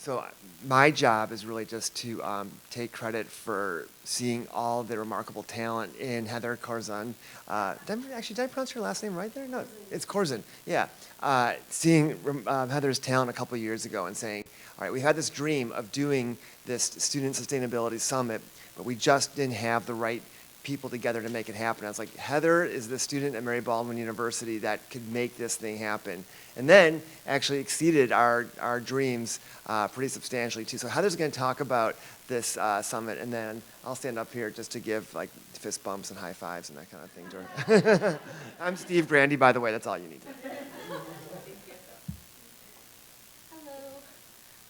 So my job is really just to take credit for seeing all the remarkable talent in Heather Corzun. Did I pronounce her last name right there? No, it's Corzun. Yeah. Seeing Heather's talent a couple years ago and saying, all right, we had this dream of doing this Student Sustainability Summit, but we just didn't have the right people together to make it happen. I was like, Heather is the student at Mary Baldwin University that could make this thing happen. And then actually exceeded our dreams pretty substantially too. So Heather's going to talk about this summit, and then I'll stand up here just to give like fist bumps and high fives and that kind of thing to her. I'm Steve Grandy, by the way. That's all you need to know.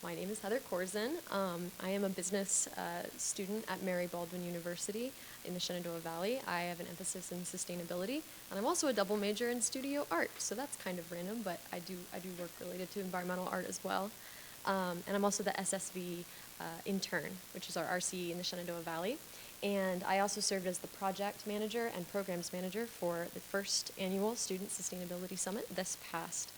My name is Heather Corzun. I am a business student at Mary Baldwin University in the Shenandoah Valley. I have an emphasis in sustainability, and I'm also a double major in studio art, so that's kind of random, but I do work related to environmental art as well. And I'm also the SSV intern, which is our RCE in the Shenandoah Valley. And I also served as the project manager and programs manager for the first annual Student Sustainability Summit this past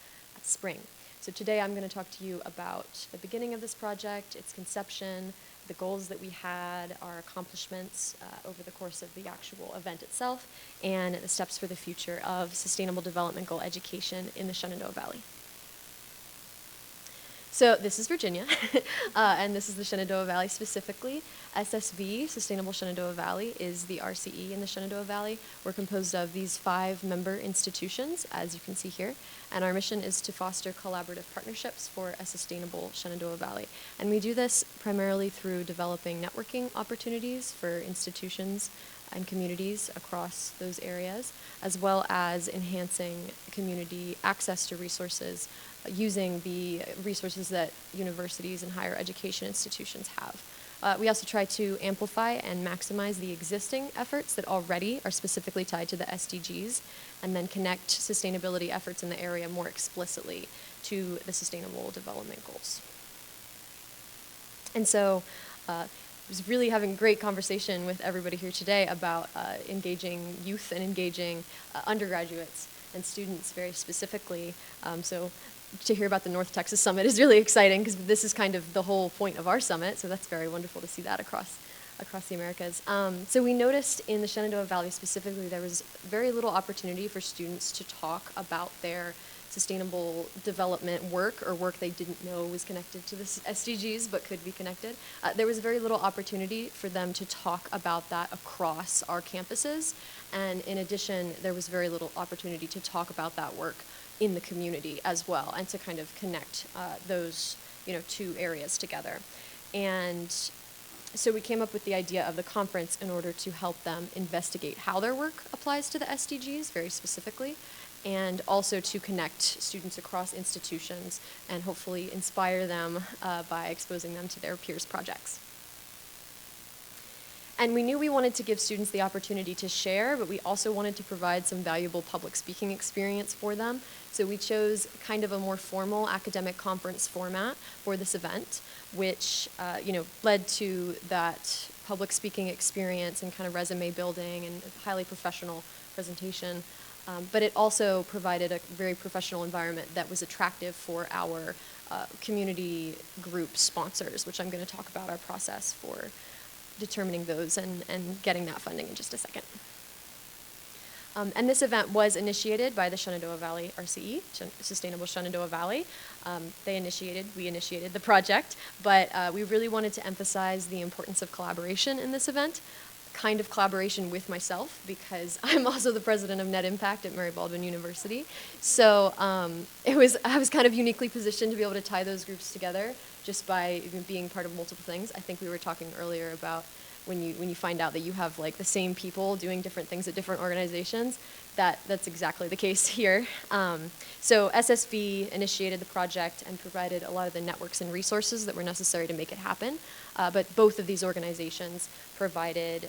spring. So today I'm going to talk to you about the beginning of this project, its conception, the goals that we had, our accomplishments over the course of the actual event itself, and the steps for the future of sustainable development goal education in the Shenandoah Valley. So this is Virginia, and this is the Shenandoah Valley specifically. SSV, Sustainable Shenandoah Valley, is the RCE in the Shenandoah Valley. We're composed of these 5 member institutions, as you can see here, and our mission is to foster collaborative partnerships for a sustainable Shenandoah Valley. And we do this primarily through developing networking opportunities for institutions and communities across those areas, as well as enhancing community access to resources using the resources that universities and higher education institutions have. We also try to amplify and maximize the existing efforts that already are specifically tied to the SDGs, and then connect sustainability efforts in the area more explicitly to the Sustainable Development Goals. And so, I was really having a great conversation with everybody here today about engaging youth and engaging undergraduates and students very specifically. So to hear about the North Texas Summit is really exciting because this is kind of the whole point of our summit, so that's very wonderful to see that across the Americas. So we noticed in the Shenandoah Valley specifically there was very little opportunity for students to talk about their sustainable development work or work they didn't know was connected to the SDGs but could be connected. There was very little opportunity for them to talk about that across our campuses, and in addition there was very little opportunity to talk about that work in the community as well, and to kind of connect those 2 areas together. And so we came up with the idea of the conference in order to help them investigate how their work applies to the SDGs very specifically, and also to connect students across institutions and hopefully inspire them by exposing them to their peers' projects. And we knew we wanted to give students the opportunity to share, but we also wanted to provide some valuable public speaking experience for them. So we chose kind of a more formal academic conference format for this event, which led to that public speaking experience and kind of resume building and highly professional presentation. But it also provided a very professional environment that was attractive for our community group sponsors, which I'm going to talk about our process for determining those and getting that funding in just a second. And this event was initiated by the Shenandoah Valley RCE, Sustainable Shenandoah Valley. We initiated the project, but we really wanted to emphasize the importance of collaboration in this event, kind of collaboration with myself, because I'm also the president of Net Impact at Mary Baldwin University. So I was kind of uniquely positioned to be able to tie those groups together just by being part of multiple things. I think we were talking earlier about when you find out that you have like the same people doing different things at different organizations, that's exactly the case here. So SSV initiated the project and provided a lot of the networks and resources that were necessary to make it happen. But both of these organizations provided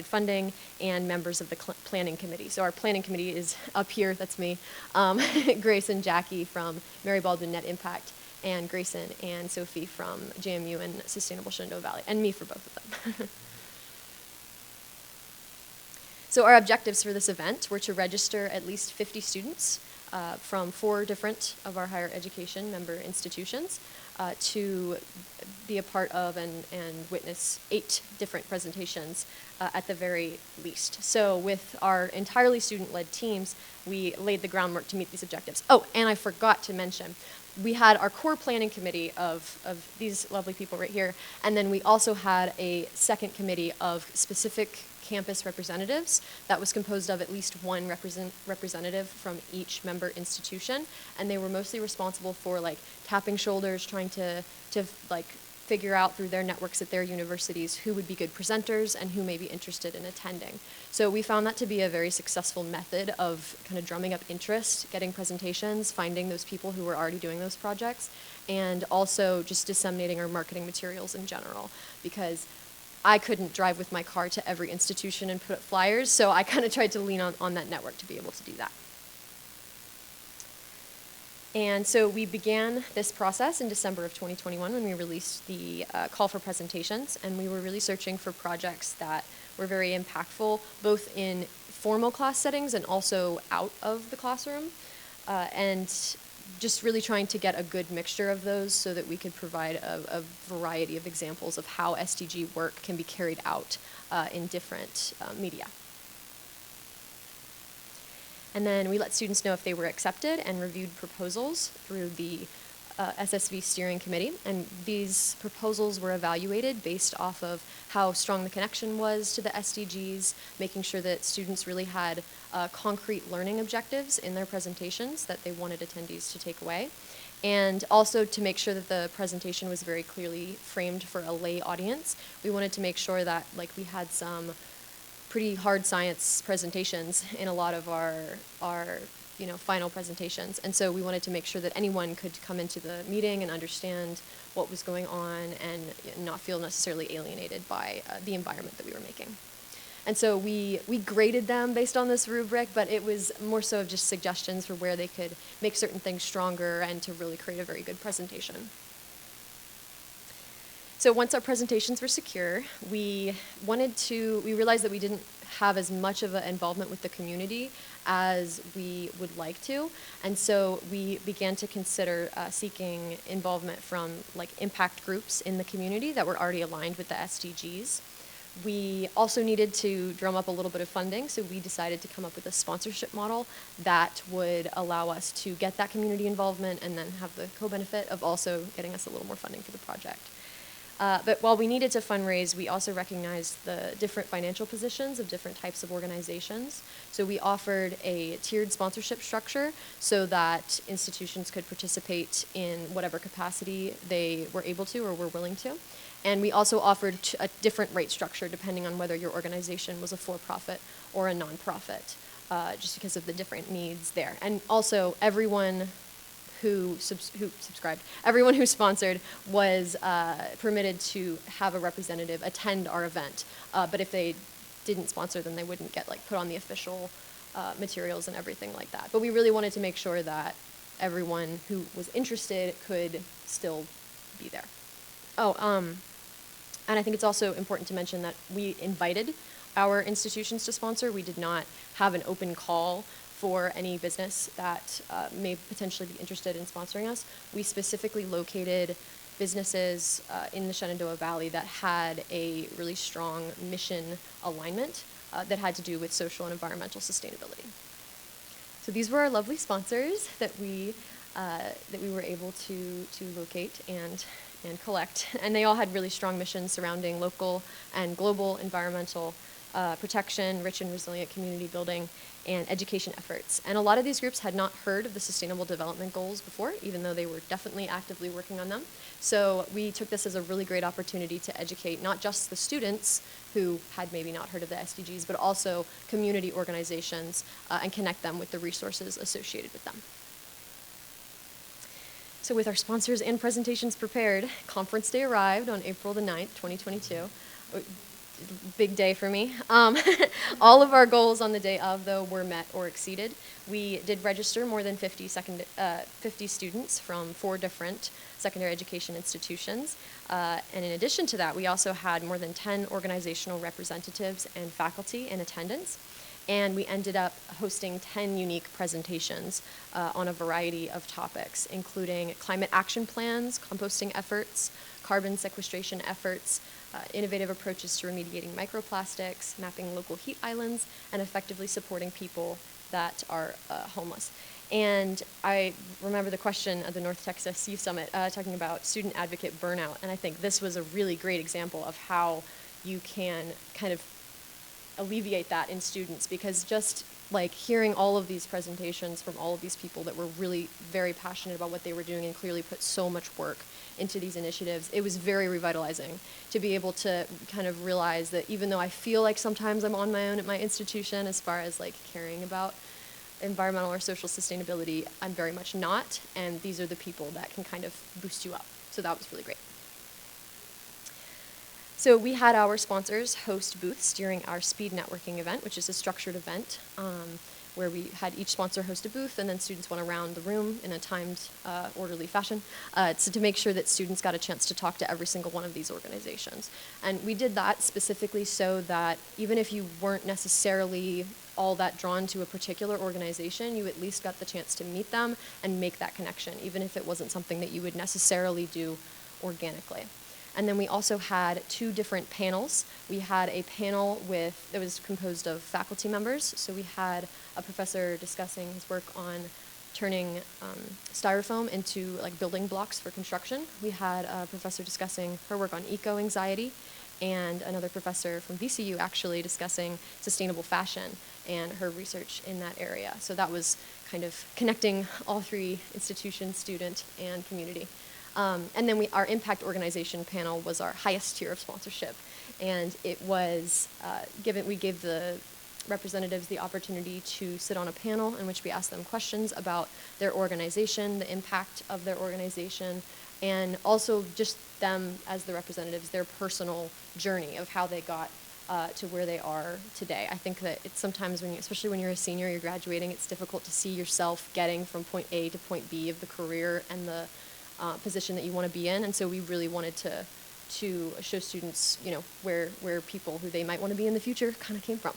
funding and members of the planning committee. So our planning committee is up here, that's me, Grace and Jackie from Mary Baldwin Net Impact, and Grayson and Sophie from JMU and Sustainable Shenandoah Valley, and me for both of them. So our objectives for this event were to register at least 50 students from 4 different of our higher education member institutions to be a part of and witness 8 different presentations at the very least. So with our entirely student-led teams, we laid the groundwork to meet these objectives. Oh, and I forgot to mention, we had our core planning committee of these lovely people right here, and then we also had a second committee of specific campus representatives that was composed of at least one representative from each member institution, and they were mostly responsible for like tapping shoulders, trying to like figure out through their networks at their universities who would be good presenters and who may be interested in attending. So we found that to be a very successful method of kind of drumming up interest, getting presentations, finding those people who were already doing those projects, and also just disseminating our marketing materials in general, because I couldn't drive with my car to every institution and put up flyers, so I kind of tried to lean on that network to be able to do that. And so we began this process in December of 2021 when we released the call for presentations, and we were really searching for projects that were very impactful, both in formal class settings and also out of the classroom, and just really trying to get a good mixture of those so that we could provide a variety of examples of how SDG work can be carried out in different media. And then we let students know if they were accepted and reviewed proposals through the SSV steering committee. And these proposals were evaluated based off of how strong the connection was to the SDGs, making sure that students really had concrete learning objectives in their presentations that they wanted attendees to take away. And also to make sure that the presentation was very clearly framed for a lay audience. We wanted to make sure that we had some pretty hard science presentations in a lot of our final presentations. And so we wanted to make sure that anyone could come into the meeting and understand what was going on and not feel necessarily alienated by the environment that we were making. And so we graded them based on this rubric, but it was more so of just suggestions for where they could make certain things stronger and to really create a very good presentation. So once our presentations were secure, we realized that we didn't have as much of an involvement with the community as we would like to. And so we began to consider seeking involvement from impact groups in the community that were already aligned with the SDGs. We also needed to drum up a little bit of funding, so we decided to come up with a sponsorship model that would allow us to get that community involvement and then have the co-benefit of also getting us a little more funding for the project. But while we needed to fundraise, we also recognized the different financial positions of different types of organizations. So we offered a tiered sponsorship structure so that institutions could participate in whatever capacity they were able to or were willing to. And we also offered a different rate structure depending on whether your organization was a for-profit or a nonprofit, just because of the different needs there. And also, everyone who subscribed, everyone who sponsored was permitted to have a representative attend our event. But if they didn't sponsor, then they wouldn't get put on the official materials and everything like that. But we really wanted to make sure that everyone who was interested could still be there. And I think it's also important to mention that we invited our institutions to sponsor. We did not have an open call for any business that may potentially be interested in sponsoring us. We specifically located businesses in the Shenandoah Valley that had a really strong mission alignment that had to do with social and environmental sustainability. So these were our lovely sponsors that we were able to locate and collect. And they all had really strong missions surrounding local and global environmental protection, rich and resilient community building, and education efforts. And a lot of these groups had not heard of the Sustainable Development Goals before, even though they were definitely actively working on them. So we took this as a really great opportunity to educate not just the students who had maybe not heard of the SDGs, but also community organizations and connect them with the resources associated with them. So with our sponsors and presentations prepared, conference day arrived on April the 9th, 2022. Big day for me. All of our goals on the day of, though, were met or exceeded. We did register more than 50 students from 4 different secondary education institutions. And in addition to that, we also had more than 10 organizational representatives and faculty in attendance. And we ended up hosting 10 unique presentations on a variety of topics, including climate action plans, composting efforts, carbon sequestration efforts, innovative approaches to remediating microplastics, mapping local heat islands, and effectively supporting people that are homeless. And I remember the question at the North Texas Youth Summit talking about student advocate burnout, and I think this was a really great example of how you can kind of alleviate that in students, because just like hearing all of these presentations from all of these people that were really very passionate about what they were doing and clearly put so much work into these initiatives, it was very revitalizing to be able to kind of realize that even though I feel like sometimes I'm on my own at my institution as far as like caring about environmental or social sustainability, I'm very much not, and these are the people that can kind of boost you up. So that was really great. So we had our sponsors host booths during our speed networking event, which is a structured event where we had each sponsor host a booth, and then students went around the room in a timed, orderly fashion so to make sure that students got a chance to talk to every single one of these organizations. And we did that specifically so that even if you weren't necessarily all that drawn to a particular organization, you at least got the chance to meet them and make that connection, even if it wasn't something that you would necessarily do organically. And then we also had 2 different panels. We had a panel that was composed of faculty members. So we had a professor discussing his work on turning styrofoam into like building blocks for construction. We had a professor discussing her work on eco-anxiety, and another professor from VCU actually discussing sustainable fashion and her research in that area. So that was kind of connecting all 3 institutions, student and community. And then our impact organization panel was our highest tier of sponsorship. And it was we gave the representatives the opportunity to sit on a panel in which we asked them questions about their organization, the impact of their organization, and also just them as the representatives, their personal journey of how they got to where they are today. I think that it's sometimes especially when you're a senior, you're graduating, it's difficult to see yourself getting from point A to point B of the career and the position that you want to be in, and so we really wanted to show students, where people who they might want to be in the future kind of came from.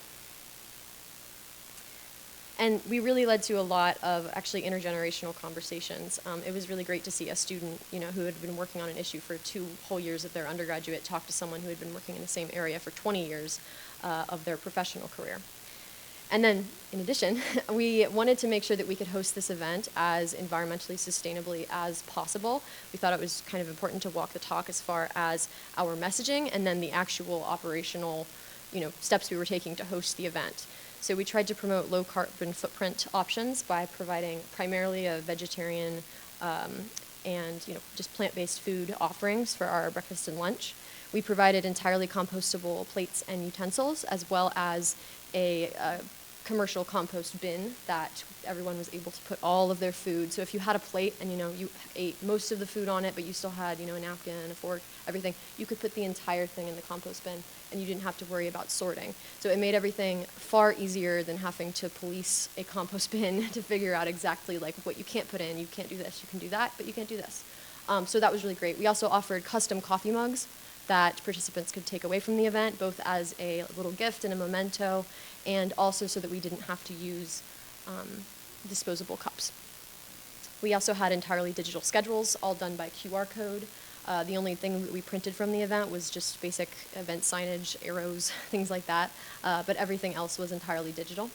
And we really led to a lot of actually intergenerational conversations. It was really great to see a student, who had been working on an issue for 2 whole years of their undergraduate talk to someone who had been working in the same area for 20 years of their professional career. And then, in addition, we wanted to make sure that we could host this event as environmentally sustainably as possible. We thought it was kind of important to walk the talk as far as our messaging and then the actual operational, steps we were taking to host the event. So we tried to promote low carbon footprint options by providing primarily a vegetarian and just plant-based food offerings for our breakfast and lunch. We provided entirely compostable plates and utensils, as well as a commercial compost bin that everyone was able to put all of their food. So if you had a plate and you ate most of the food on it, but you still had a napkin, a fork, everything, you could put the entire thing in the compost bin, and you didn't have to worry about sorting. So it made everything far easier than having to police a compost bin to figure out exactly like what you can't put in. You can't do this, you can do that, but you can't do this. So that was really great. We also offered custom coffee mugs that participants could take away from the event, both as a little gift and a memento, and also so that we didn't have to use disposable cups. We also had entirely digital schedules, all done by QR code. The only thing that we printed from the event was just basic event signage, arrows, things like that, but everything else was entirely digital.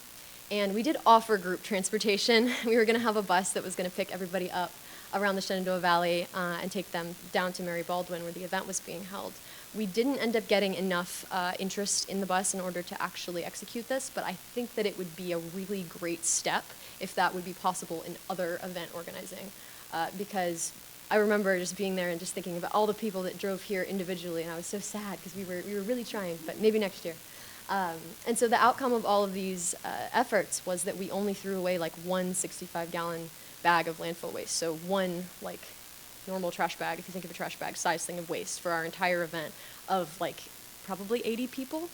And we did offer group transportation. We were going to have a bus that was going to pick everybody up around the Shenandoah Valley and take them down to Mary Baldwin where the event was being held. We didn't end up getting enough interest in the bus in order to actually execute this, but I think that it would be a really great step if that would be possible in other event organizing, because I remember just being there and just thinking about all the people that drove here individually, and I was so sad because we were really trying, but maybe next year. And so the outcome of all of these efforts was that we only threw away like one 65-gallon bag of landfill waste. So one like normal trash bag, if you think of a trash bag size thing of waste for our entire event of like probably 80 people.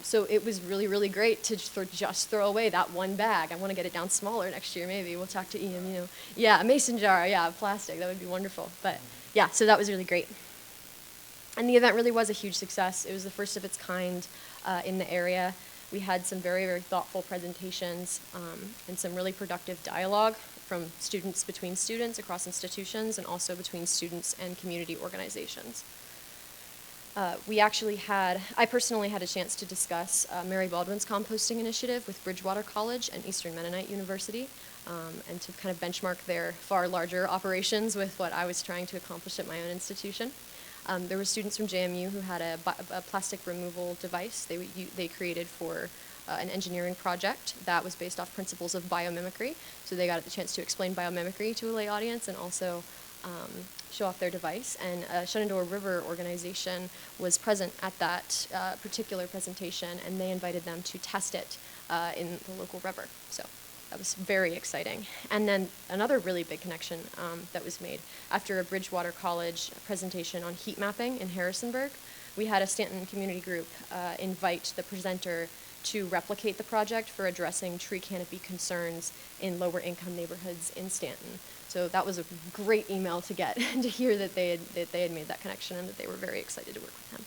So it was really, really great to just throw away that one bag. I want to get it down smaller next year maybe. We'll talk to Ian, Yeah, a mason jar, plastic, that would be wonderful. But yeah, so that was really great. And the event really was a huge success. It was the first of its kind in the area. We had some very, very thoughtful presentations and some really productive dialogue from students between students across institutions and also between students and community organizations. I personally had a chance to discuss Mary Baldwin's composting initiative with Bridgewater College and Eastern Mennonite University, and to kind of benchmark their far larger operations with what I was trying to accomplish at my own institution. There were students from JMU who had a plastic removal device they created for an engineering project that was based off principles of biomimicry. So they got the chance to explain biomimicry to a lay audience and also show off their device. And a Shenandoah River organization was present at that particular presentation, and they invited them to test it in the local river. So that was very exciting. And then another really big connection that was made after a Bridgewater College presentation on heat mapping in Harrisonburg. We had a Stanton community group invite the presenter to replicate the project for addressing tree canopy concerns in lower income neighborhoods in Stanton. So that was a great email to get to hear that they had made that connection and that they were very excited to work with him.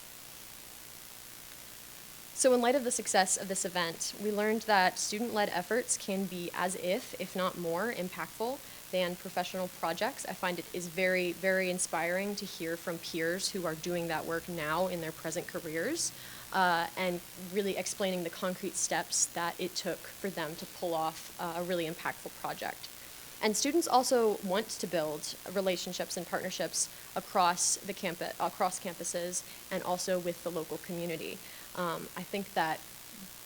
So in light of the success of this event, we learned that student-led efforts can be as if not more, impactful than professional projects. I find it is very, very inspiring to hear from peers who are doing that work now in their present careers, and really explaining the concrete steps that it took for them to pull off a really impactful project. And students also want to build relationships and partnerships across the across campuses, and also with the local community. I think that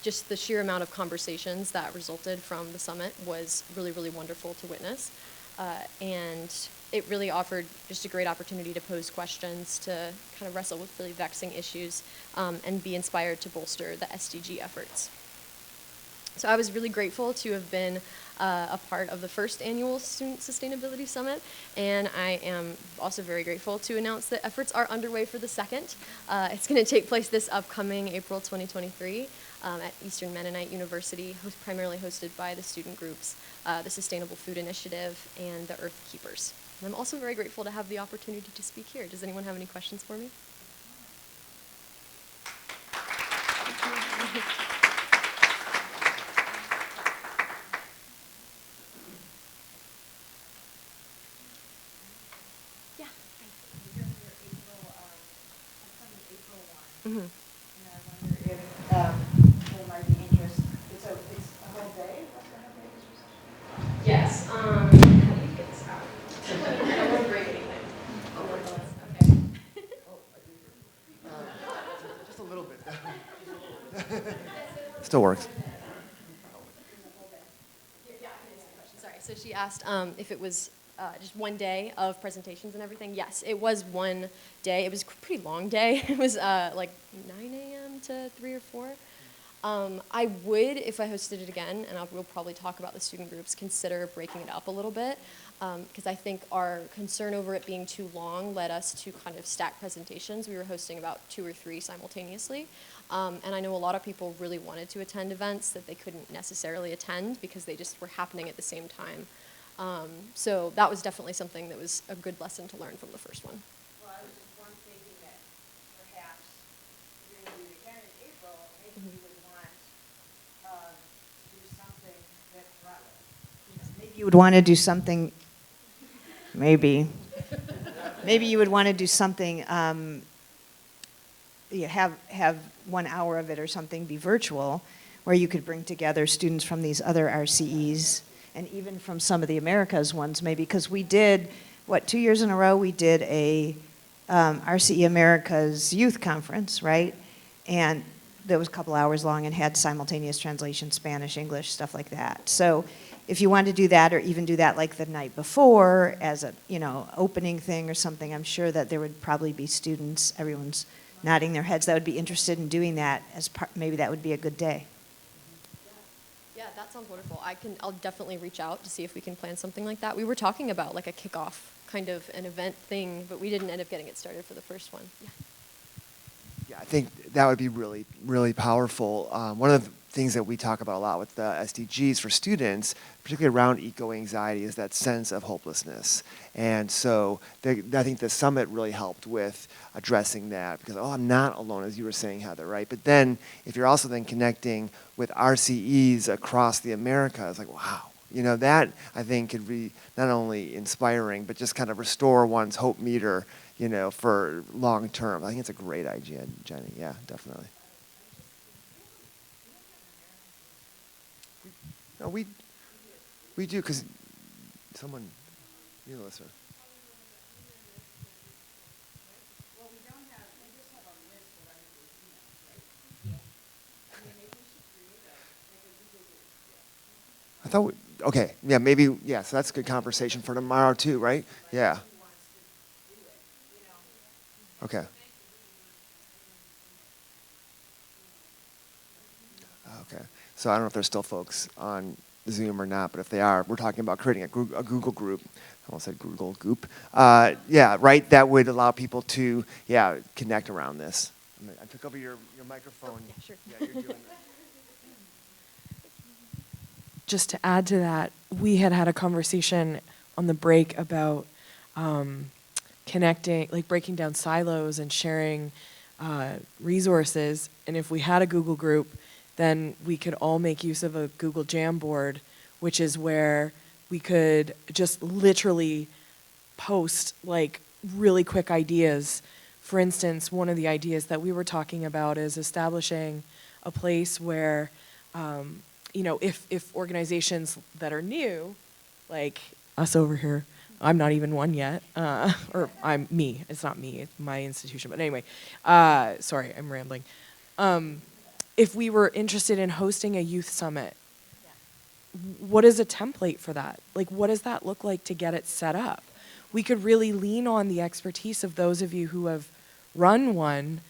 just the sheer amount of conversations that resulted from the summit was really, really wonderful to witness. And it really offered just a great opportunity to pose questions, to kind of wrestle with really vexing issues, and be inspired to bolster the SDG efforts. So I was really grateful to have been a part of the first annual Student Sustainability Summit, and I am also very grateful to announce that efforts are underway for the second. It's going to take place this upcoming April 2023 at Eastern Mennonite University, primarily hosted by the student groups, the Sustainable Food Initiative, and the Earth Keepers. And I'm also very grateful to have the opportunity to speak here. Does anyone have any questions for me? Mm-hmm. And I wonder if there might be interest. It's a whole day? Yes. How do you get this out? I don't want to break anything. Oh, my God. Okay. Just a little bit. Still works. Yeah, I can answer the question. Sorry. So she asked if it was just one day of presentations and everything. Yes, it was one day. It was a pretty long day. It was like 9 a.m. to 3 or 4. I would, if I hosted it again, and we'll probably talk about the student groups, consider breaking it up a little bit, because I think our concern over it being too long led us to kind of stack presentations. We were hosting about 2 or 3 simultaneously, and I know a lot of people really wanted to attend events that they couldn't necessarily attend because they just were happening at the same time. So that was definitely something that was a good lesson to learn from the first one. Well, I was just thinking that perhaps you're going to do it again in April, maybe you would want to do something maybe you would want to do something, maybe you would want to do something, you have 1 hour of it or something be virtual, where you could bring together students from these other RCEs, and even from some of the Americas ones, maybe, because we did, 2 years in a row, we did a RCE Americas Youth Conference, right? And that was a couple hours long and had simultaneous translation, Spanish, English, stuff like that. So if you want to do that, or even do that like the night before as a, opening thing or something, I'm sure that there would probably be students, everyone's nodding their heads, that would be interested in doing that as part, maybe that would be a good day. Yeah, that sounds wonderful. I'll definitely reach out to see if we can plan something like that. We were talking about like a kickoff kind of an event thing, but we didn't end up getting it started for the first one. Yeah. Yeah, I think that would be really, really powerful. One of things that we talk about a lot with the SDGs for students, particularly around eco-anxiety, is that sense of hopelessness. And so I think the summit really helped with addressing that, because, oh, I'm not alone, as you were saying, Heather, right? But then if you're also then connecting with RCEs across the Americas, like, wow, you know, that I think could be not only inspiring, but just kind of restore one's hope meter, you know, for long term. I think it's a great idea, Jenny. Yeah, definitely. No, we do, because someone, you know, listen. I thought, okay, yeah, maybe, yeah, so that's a good conversation for tomorrow too, right? Yeah. Okay. Okay. So I don't know if there's still folks on Zoom or not, but if they are, we're talking about creating a Google group. I almost said Google Goop. Yeah, right? That would allow people to, yeah, connect around this. I took over your microphone. Yeah, sure. Yeah, you're doing that. Just to add to that, we had a conversation on the break about connecting, like breaking down silos and sharing resources. And if we had a Google group, then we could all make use of a Google Jamboard, which is where we could just literally post like really quick ideas. For instance, one of the ideas that we were talking about is establishing a place where you know, if organizations that are new, like us over here, I'm not even one yet, or I'm me, it's not me, it's my institution, but anyway, sorry, I'm rambling. If we were interested in hosting a youth summit, what is a template for that? Like, what does that look like to get it set up? We could really lean on the expertise of those of you who have run one,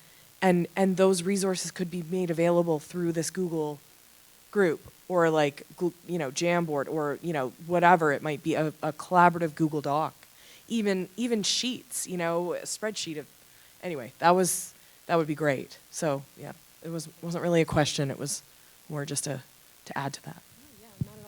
and those resources could be made available through this Google group, or like, you know, Jamboard, or, you know, whatever it might be, a collaborative Google Doc, even sheets, you know, a spreadsheet of, anyway, that would be great. So yeah, it wasn't really a question, it was more just to add to that. Yeah, not at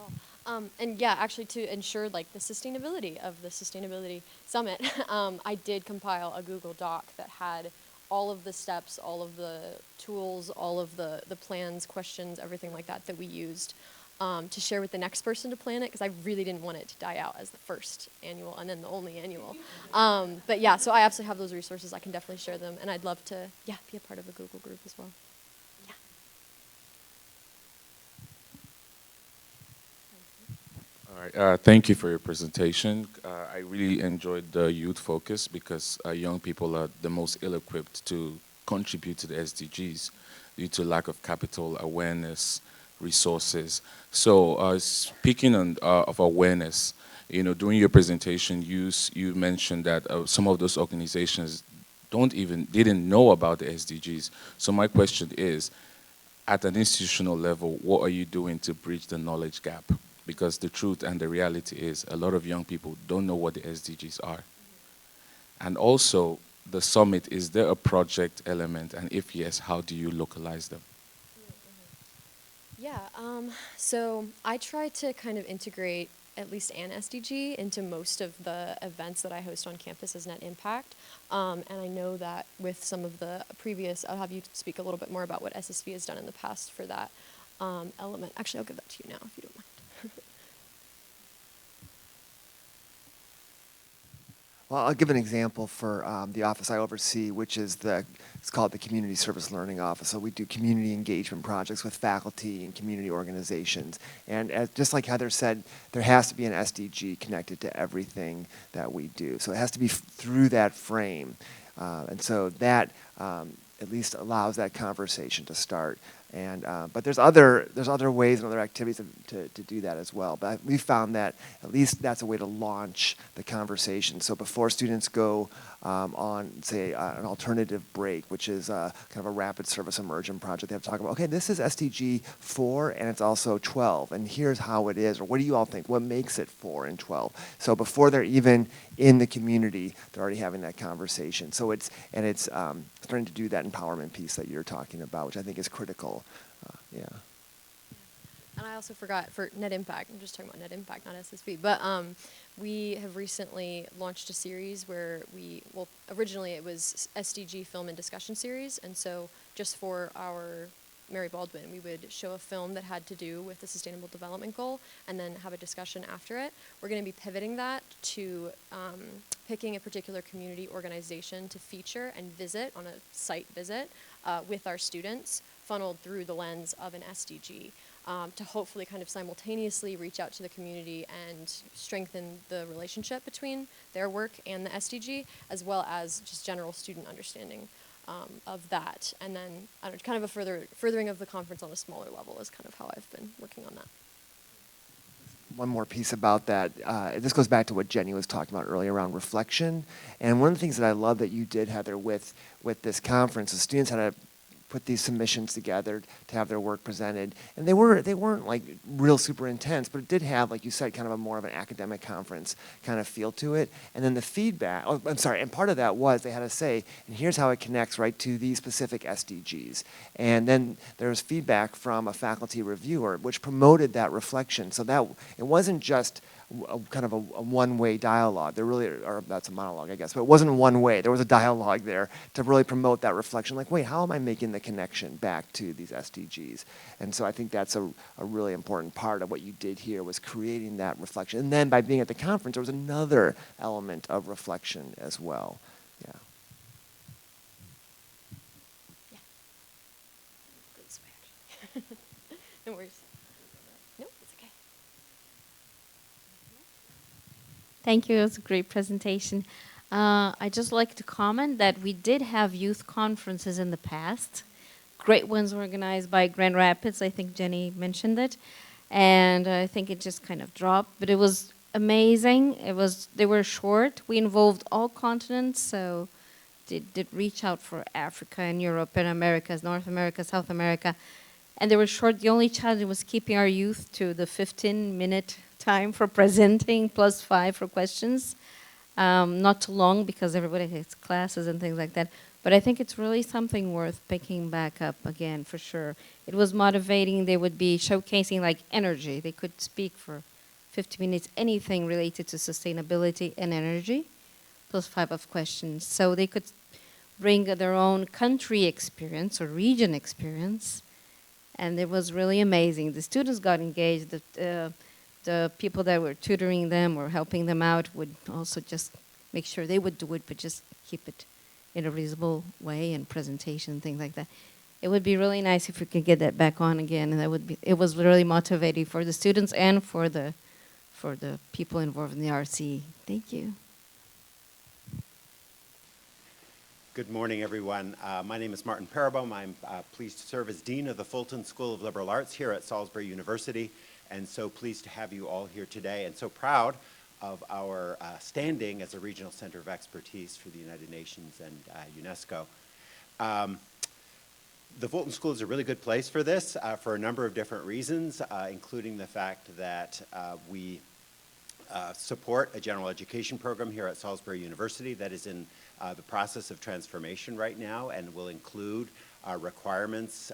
all. And yeah, actually, to ensure like the sustainability of the Sustainability Summit, I did compile a Google Doc that had all of the steps, all of the tools, all of the plans, questions, everything like that we used to share with the next person to plan it, because I really didn't want it to die out as the first annual and then the only annual. But yeah, so I absolutely have those resources. I can definitely share them, and I'd love to, yeah, be a part of a Google group as well. Yeah. All right, thank you for your presentation. I really enjoyed the youth focus, because young people are the most ill-equipped to contribute to the SDGs due to lack of capital, awareness, resources. So speaking of awareness, you know, during your presentation, you mentioned that some of those organizations didn't know about the SDGs. So my question is, at an institutional level, what are you doing to bridge the knowledge gap? Because the truth and the reality is a lot of young people don't know what the SDGs are. And also, the summit, is there a project element? And if yes, how do you localize them? Yeah, so I try to kind of integrate at least an SDG into most of the events that I host on campus as Net Impact. And I know that with some of the previous, I'll have you speak a little bit more about what SSV has done in the past for that element. Actually, I'll give that to you now if you don't mind. Well, I'll give an example for the office I oversee, which is it's called the Community Service Learning Office. So we do community engagement projects with faculty and community organizations. And just like Heather said, there has to be an SDG connected to everything that we do. So it has to be through that frame. And so that at least allows that conversation to start. And but there's other ways and other activities to do that as well. But we found that at least that's a way to launch the conversation. So before students go on, say, an alternative break, which is kind of a rapid service immersion project, they have to talk about, okay, this is SDG 4 and it's also 12, and here's how it is, or what do you all think? What makes it 4 and 12? So before they're even in the community, they're already having that conversation. So it's starting to do that empowerment piece that you're talking about, which I think is critical. Yeah. And I also forgot for net impact, I'm just talking about net impact, not SSP, but we have recently launched a series where well, originally it was SDG film and discussion series, and so just for our Mary Baldwin, we would show a film that had to do with the Sustainable Development Goal and then have a discussion after it. We're going to be pivoting that to picking a particular community organization to feature and visit on a site visit with our students, funneled through the lens of an SDG, to hopefully kind of simultaneously reach out to the community and strengthen the relationship between their work and the SDG, as well as just general student understanding of that. And then kind of a furthering of the conference on a smaller level is kind of how I've been working on that. One more piece about that. This goes back to what Jenny was talking about earlier around reflection. And one of the things that I love that you did, Heather, with this conference, the students had to put these submissions together to have their work presented. And they weren't like real super intense, but it did have, like you said, kind of a more of an academic conference kind of feel to it. And then the feedback, and part of that was they had to say, and here's how it connects right to these specific SDGs. And then there was feedback from a faculty reviewer, which promoted that reflection. So that it wasn't just kind of a one-way dialogue. Or that's a monologue, I guess, but it wasn't one way. There was a dialogue there to really promote that reflection. Like, wait, how am I making the connection back to these SDGs? And so I think that's a really important part of what you did here, was creating that reflection. And then by being at the conference, there was another element of reflection as well. Yeah. Yeah. Good swag. No worries. No, it's okay. Thank you. It was a great presentation. I'd just like to comment that we did have youth conferences in the past. Great ones organized by Grand Rapids. I think Jenny mentioned it. And I think it just kind of dropped. But it was amazing. They were short. We involved all continents. So did reach out for Africa and Europe and Americas, North America, South America. And they were short. The only challenge was keeping our youth to the 15-minute time for presenting, plus 5 for questions. Not too long because everybody has classes and things like that. But I think it's really something worth picking back up again, for sure. It was motivating. They would be showcasing like energy. They could speak for 50 minutes, anything related to sustainability and energy, plus 5 of questions. So they could bring their own country experience or region experience. And it was really amazing. The students got engaged. The people that were tutoring them or helping them out would also just make sure they would do it, but just keep it in a reasonable way and presentation, things like that. It would be really nice if we could get that back on again, and it was really motivating for the students and for the people involved in the RCE. Thank you. Good morning, everyone. My name is Martin Parabom. I'm pleased to serve as Dean of the Fulton School of Liberal Arts here at Salisbury University, and so pleased to have you all here today, and so proud of our standing as a regional center of expertise for the United Nations and UNESCO. The Fulton School is a really good place for this for a number of different reasons, including the fact that we support a general education program here at Salisbury University that is in the process of transformation right now and will include requirements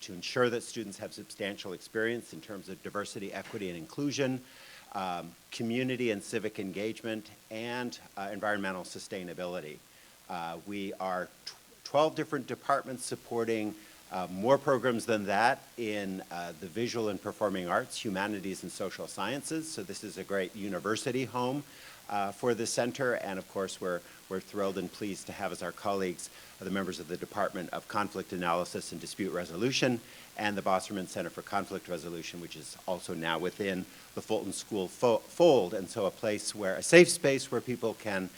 to ensure that students have substantial experience in terms of diversity, equity, and inclusion, community and civic engagement, and environmental sustainability. We are 12 different departments supporting more programs than that in the visual and performing arts, humanities, and social sciences. So this is a great university home for the center, and of course we're thrilled and pleased to have as our colleagues the members of the Department of Conflict Analysis and Dispute Resolution and the Bosserman Center for Conflict Resolution, which is also now within the Fulton School fold, and so a safe space where people can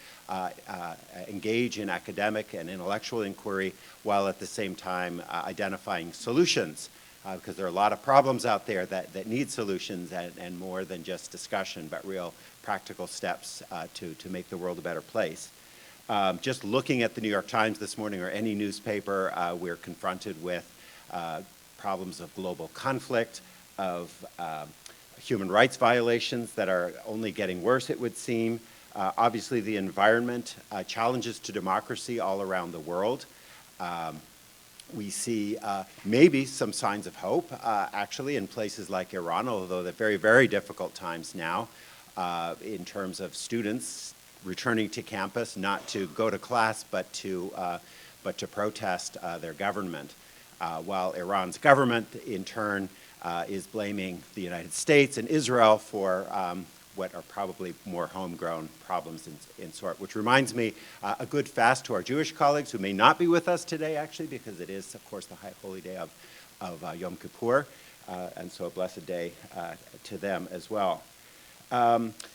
engage in academic and intellectual inquiry while at the same time identifying solutions, because there are a lot of problems out there that need solutions and more than just discussion, but real practical steps to make the world a better place. Just looking at the New York Times this morning or any newspaper, we're confronted with problems of global conflict, of human rights violations that are only getting worse, it would seem. Obviously, the environment, challenges to democracy all around the world. We see maybe some signs of hope, actually, in places like Iran, although they're very, very difficult times now in terms of students returning to campus, not to go to class, but to protest their government. While Iran's government, in turn, is blaming the United States and Israel for what are probably more homegrown problems in sort. Which reminds me, a good fast to our Jewish colleagues who may not be with us today, actually, because it is, of course, the high holy day of Yom Kippur, and so a blessed day to them as well.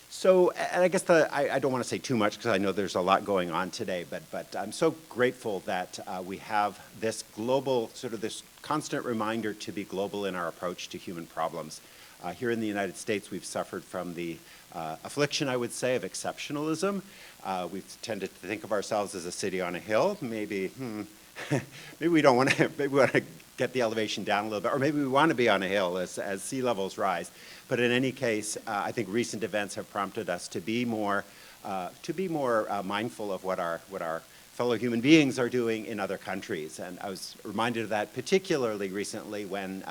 So, and I guess I don't want to say too much because I know there's a lot going on today, but I'm so grateful that we have this global, sort of this constant reminder to be global in our approach to human problems. Here in the United States, we've suffered from the affliction, I would say, of exceptionalism. We've tended to think of ourselves as a city on a hill. Maybe we don't want to, maybe we want to get the elevation down a little bit, or maybe we want to be on a hill as sea levels rise. But in any case, I think recent events have prompted us to be more mindful of what our fellow human beings are doing in other countries. And I was reminded of that particularly recently when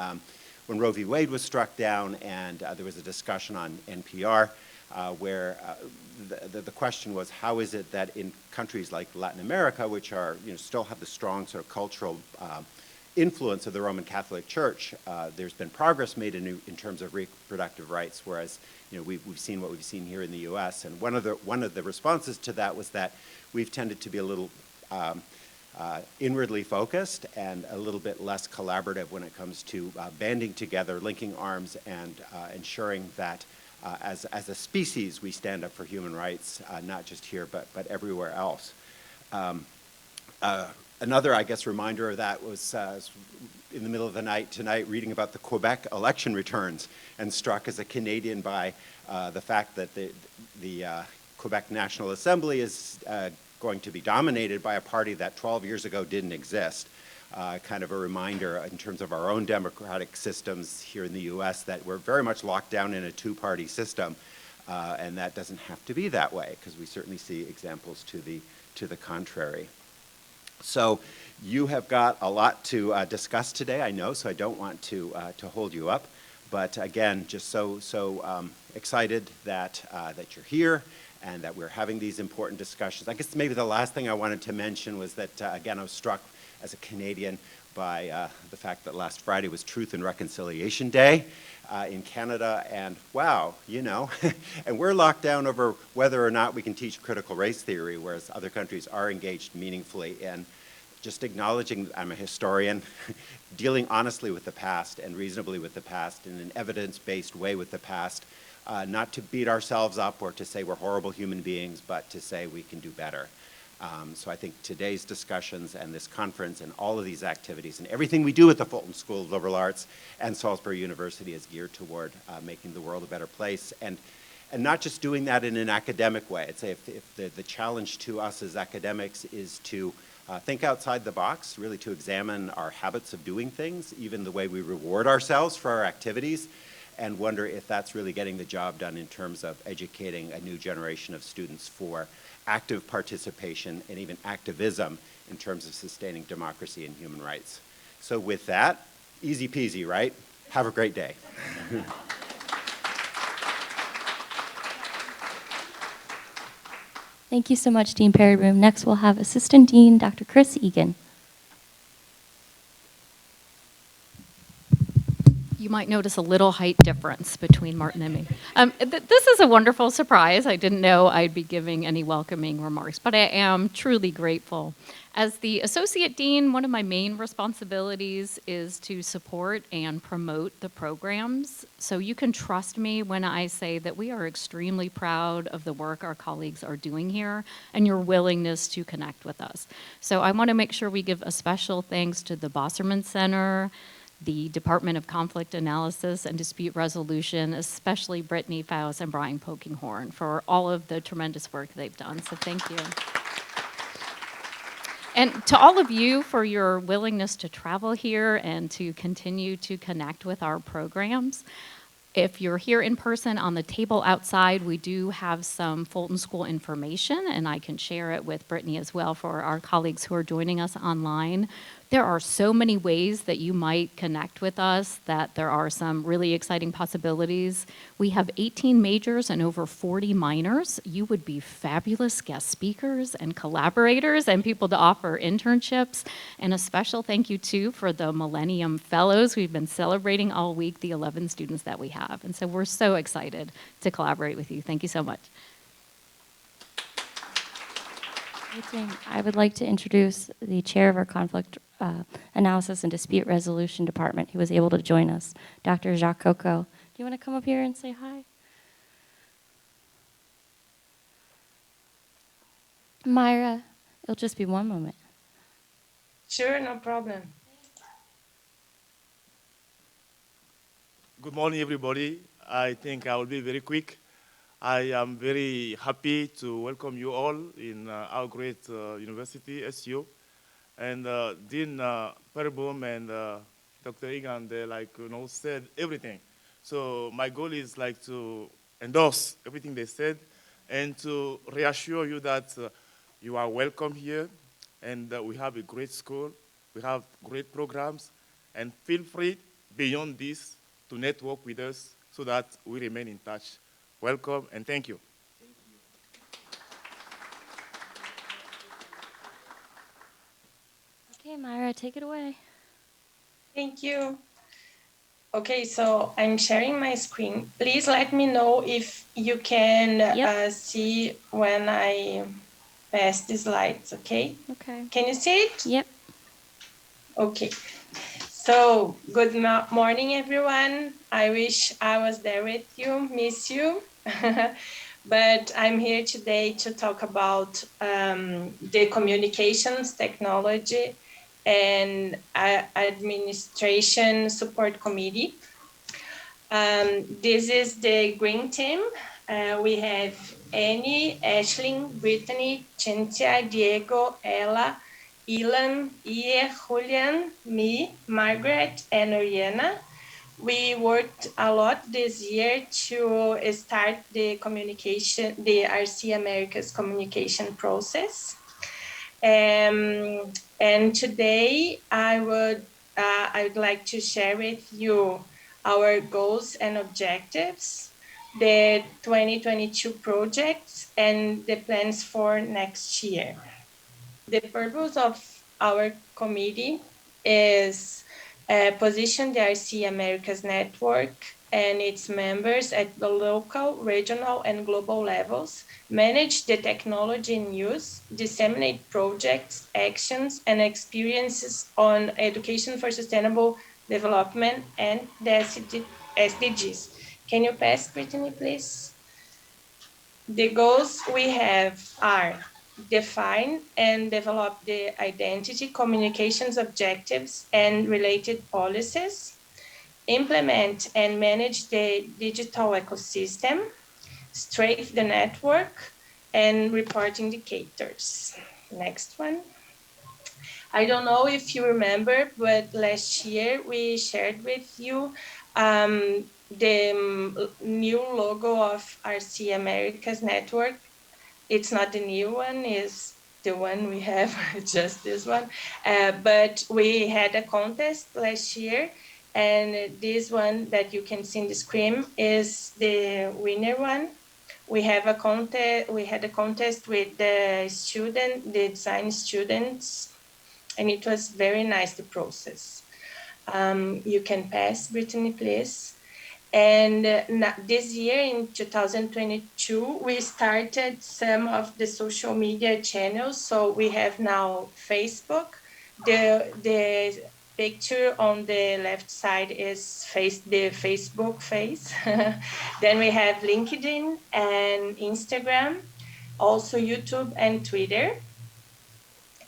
Roe v. Wade was struck down, and there was a discussion on NPR where the question was, how is it that in countries like Latin America, which are, still have the strong sort of cultural influence of the Roman Catholic Church, there's been progress made in terms of reproductive rights, whereas we've seen what we've seen here in the U.S. And one of the responses to that was that we've tended to be a little inwardly focused and a little bit less collaborative when it comes to banding together, linking arms, and ensuring that as a species we stand up for human rights, not just here but everywhere else. Another, I guess, reminder of that was in the middle of the night tonight reading about the Quebec election returns, and struck as a Canadian by the fact that the Quebec National Assembly is going to be dominated by a party that 12 years ago didn't exist. Kind of a reminder in terms of our own democratic systems here in the U.S. that we're very much locked down in a two-party system, and that doesn't have to be that way, because we certainly see examples to the contrary. So you have got a lot to discuss today, I know, so I don't want to hold you up. But again, just so excited that you're here and that we're having these important discussions. I guess maybe the last thing I wanted to mention was that, again, I was struck as a Canadian by the fact that last Friday was Truth and Reconciliation Day in Canada, and wow, and we're locked down over whether or not we can teach critical race theory, whereas other countries are engaged meaningfully in just acknowledging, I'm a historian, dealing honestly with the past and reasonably with the past in an evidence-based way with the past, not to beat ourselves up or to say we're horrible human beings, but to say we can do better. So I think today's discussions and this conference and all of these activities and everything we do at the Fulton School of Liberal Arts and Salisbury University is geared toward making the world a better place, and not just doing that in an academic way. I'd say if the challenge to us as academics is to think outside the box, really to examine our habits of doing things, even the way we reward ourselves for our activities, and wonder if that's really getting the job done in terms of educating a new generation of students for active participation and even activism in terms of sustaining democracy and human rights. So with that, easy peasy, right? Have a great day. Thank you so much, Dean Perryboom. Next, we'll have Assistant Dean, Dr. Chris Egan. You might notice a little height difference between Martin and me. This is a wonderful surprise. I didn't know I'd be giving any welcoming remarks, but I am truly grateful. As the Associate Dean, one of my main responsibilities is to support and promote the programs. So you can trust me when I say that we are extremely proud of the work our colleagues are doing here and your willingness to connect with us. So I want to make sure we give a special thanks to the Bosserman Center, the Department of Conflict Analysis and Dispute Resolution, especially Brittany Faust and Brian Polkinghorn, for all of the tremendous work they've done. So thank you. And to all of you for your willingness to travel here and to continue to connect with our programs. If you're here in person, on the table outside, we do have some Fulton School information, and I can share it with Brittany as well for our colleagues who are joining us online. there are so many ways that you might connect with us, that there are some really exciting possibilities. We have 18 majors and over 40 minors. You would be fabulous guest speakers and collaborators and people to offer internships. And a special thank you, too, for the Millennium Fellows. We've been celebrating all week the 11 students that we have. And so we're so excited to collaborate with you. Thank you so much. I would like to introduce the chair of our conflict analysis and dispute resolution department, who was able to join us, Dr. Jacques Coco. Do you want to come up here and say hi? Myra, it'll just be one moment. Sure, no problem. Good morning, everybody. I think I will be very quick. I am very happy to welcome you all in our great university, SU. And Dean Perboom and Dr. Egan, they said everything. So my goal is to endorse everything they said and to reassure you that you are welcome here and we have a great school, we have great programs, and feel free beyond this to network with us so that we remain in touch. Welcome and thank you. Okay, Myra, take it away. Thank you. Okay, so I'm sharing my screen. Please let me know if you can see when I pass the slides, okay? Okay. Can you see it? Yep. Okay. So, good morning, everyone. I wish I was there with you, miss you. But I'm here today to talk about the communications technology and administration support committee. This is the green team. We have Annie, Ashley, Brittany, Cynthia, Diego, Ella, Ilan, Ie, Julian, me, Margaret, and Oriana. We worked a lot this year to start the RC America's communication process. And today I would like to share with you our goals and objectives, the 2022 projects, and the plans for next year. The purpose of our committee is position the RC Americas network and its members at the local, regional, and global levels, manage the technology in use, disseminate projects, actions, and experiences on education for sustainable development and the SDGs. Can you pass, Brittany, please? The goals we have are define and develop the identity, communications objectives, and related policies, implement and manage the digital ecosystem, strengthen the network, and report indicators. Next one. I don't know if you remember, but last year we shared with you the new logo of RC America's network. It's not the new one, it's the one we have, just this one. But we had a contest last year, and this one that you can see in the screen is the winner one. We have a contest. We had a contest with the design students, and it was very nice, the process. You can pass, Brittany, please. And this year, in 2022, we started some of the social media channels. So we have now Facebook. The picture on the left side is the Facebook face. Then we have LinkedIn and Instagram, also YouTube and Twitter.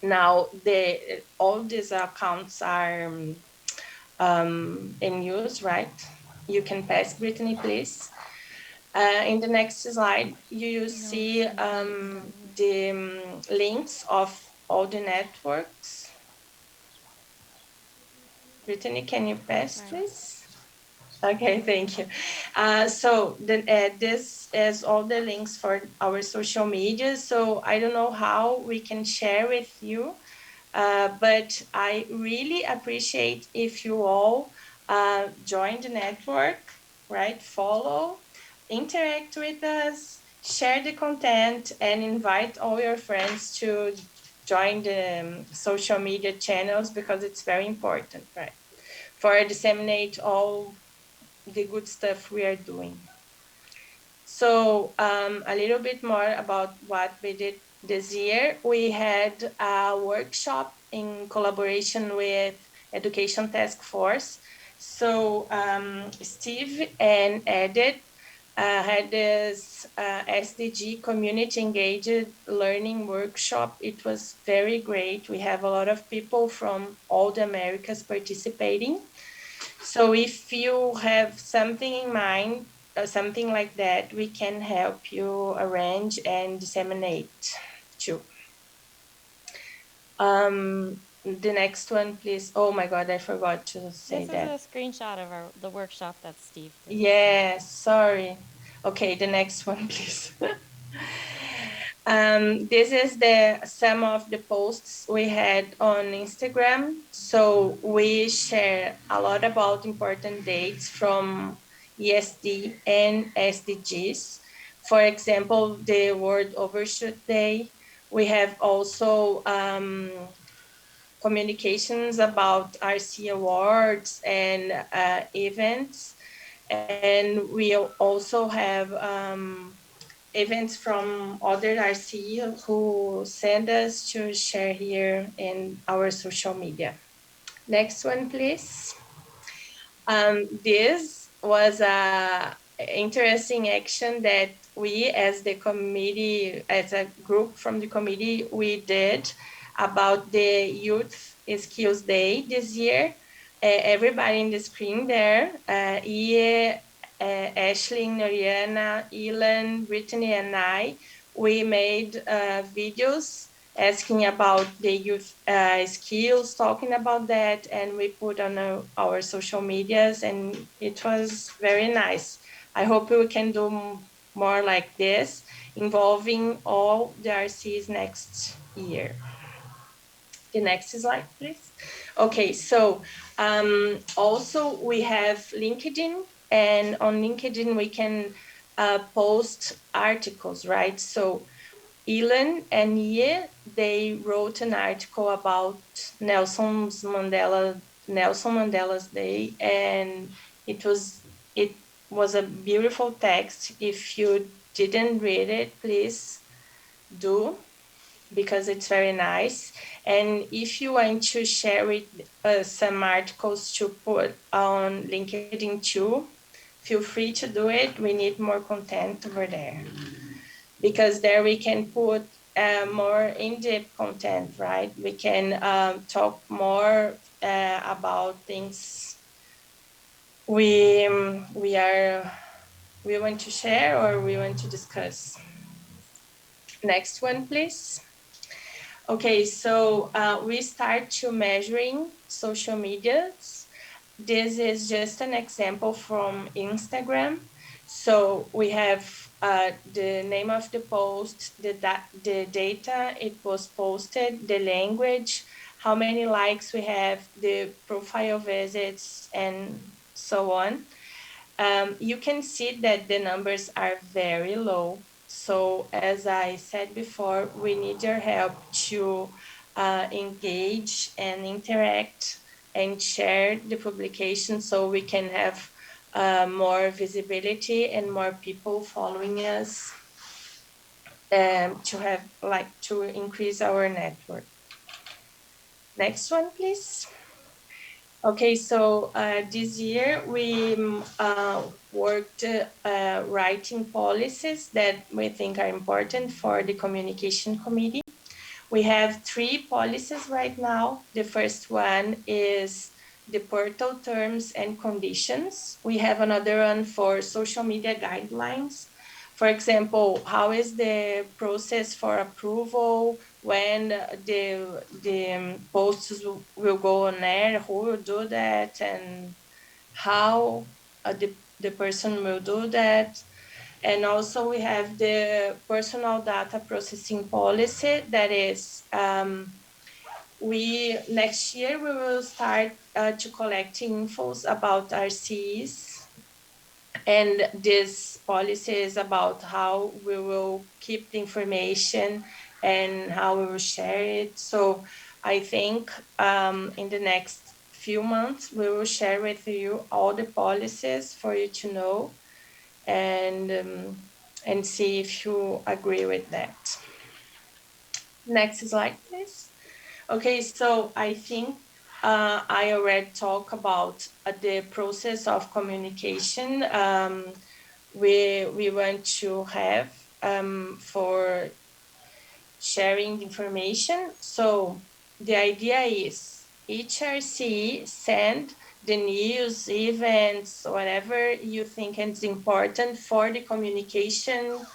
Now, all these accounts are in use, right? You can pass, Brittany, please. In the next slide, you see the links of all the networks. Brittany, can you pass, please? Okay, thank you. So this is all the links for our social media. So I don't know how we can share with you, But I really appreciate if you all join the network, right? Follow, interact with us, share the content, and invite all your friends to join the social media channels because it's very important, right? For disseminate all the good stuff we are doing. So a little bit more about what we did this year. We had a workshop in collaboration with Education Task Force. So Steve and Edith had this SDG Community Engaged Learning Workshop. It was very great. We have a lot of people from all the Americas participating. So if you have something in mind, something like that, we can help you arrange and disseminate too. The next one, please. Oh my God, I forgot to say that. This is a screenshot of the workshop that Steve did. Yes, sorry. Okay, the next one, please. This is some of the posts we had on Instagram. So we share a lot about important dates from ESD and SDGs. For example, the World Overshoot Day. We have also communications about RC awards and events. And we also have events from other RCE who send us to share here in our social media. Next one, please. This was a interesting action that we as the committee, as a group from the committee, we did about the Youth Skills Day this year. Everybody in the screen there, Ie, Ashley, Noriana, Elan, Brittany, and I, we made videos asking about the youth skills, talking about that, and we put on our social medias, and it was very nice. I hope we can do more like this, involving all the RCs next year. The next slide, please. Okay, so also we have LinkedIn, and on LinkedIn we can post articles, right? So Elan and Ye, they wrote an article about Nelson Mandela's Day, and it was a beautiful text. If you didn't read it, please do, because it's very nice. And if you want to share with some articles to put on LinkedIn too, feel free to do it. We need more content over there, because there we can put more in-depth content, right? We can talk more about things we want to share or we want to discuss. Next one, please. Okay, so we start to measuring social medias. This is just an example from Instagram. So we have the name of the post, the data it was posted, the language, how many likes we have, the profile visits, and so on. You can see that the numbers are very low. So as I said before, we need your help to engage and interact and share the publication so we can have more visibility and more people following us, to increase our network. Next one, please. Okay, so this year we worked writing policies that we think are important for the communication committee. We have 3 policies right now. The first one is the portal terms and conditions. We have another one for social media guidelines. For example, how is the process for approval, when the posts will go on air, who will do that, and how the person will do that. And also we have the personal data processing policy that is Next year we will start to collecting infos about RCEs, and this policy is about how we will keep the information and how we will share it. So I think in the next few months we will share with you all the policies for you to know, and see if you agree with that. Next slide, please. Okay, so I think I already talked about the process of communication we want to have for sharing the information. So the idea is each RCE send the news, events, whatever you think is important for the communication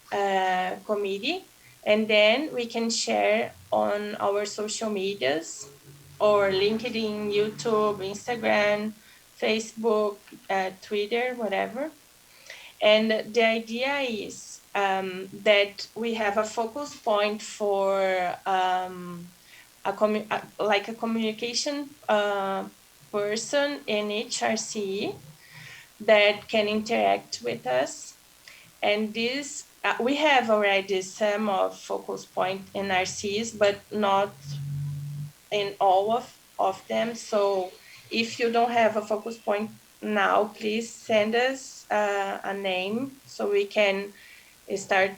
committee, and then we can share on our social medias or LinkedIn, YouTube, Instagram, Facebook, Twitter, whatever. And the idea is that we have a focus point for like a communication person in each RCE that can interact with us. And this, we have already some of focus point in RCs, but not in all of them. So if you don't have a focus point now, please send us a name so we can start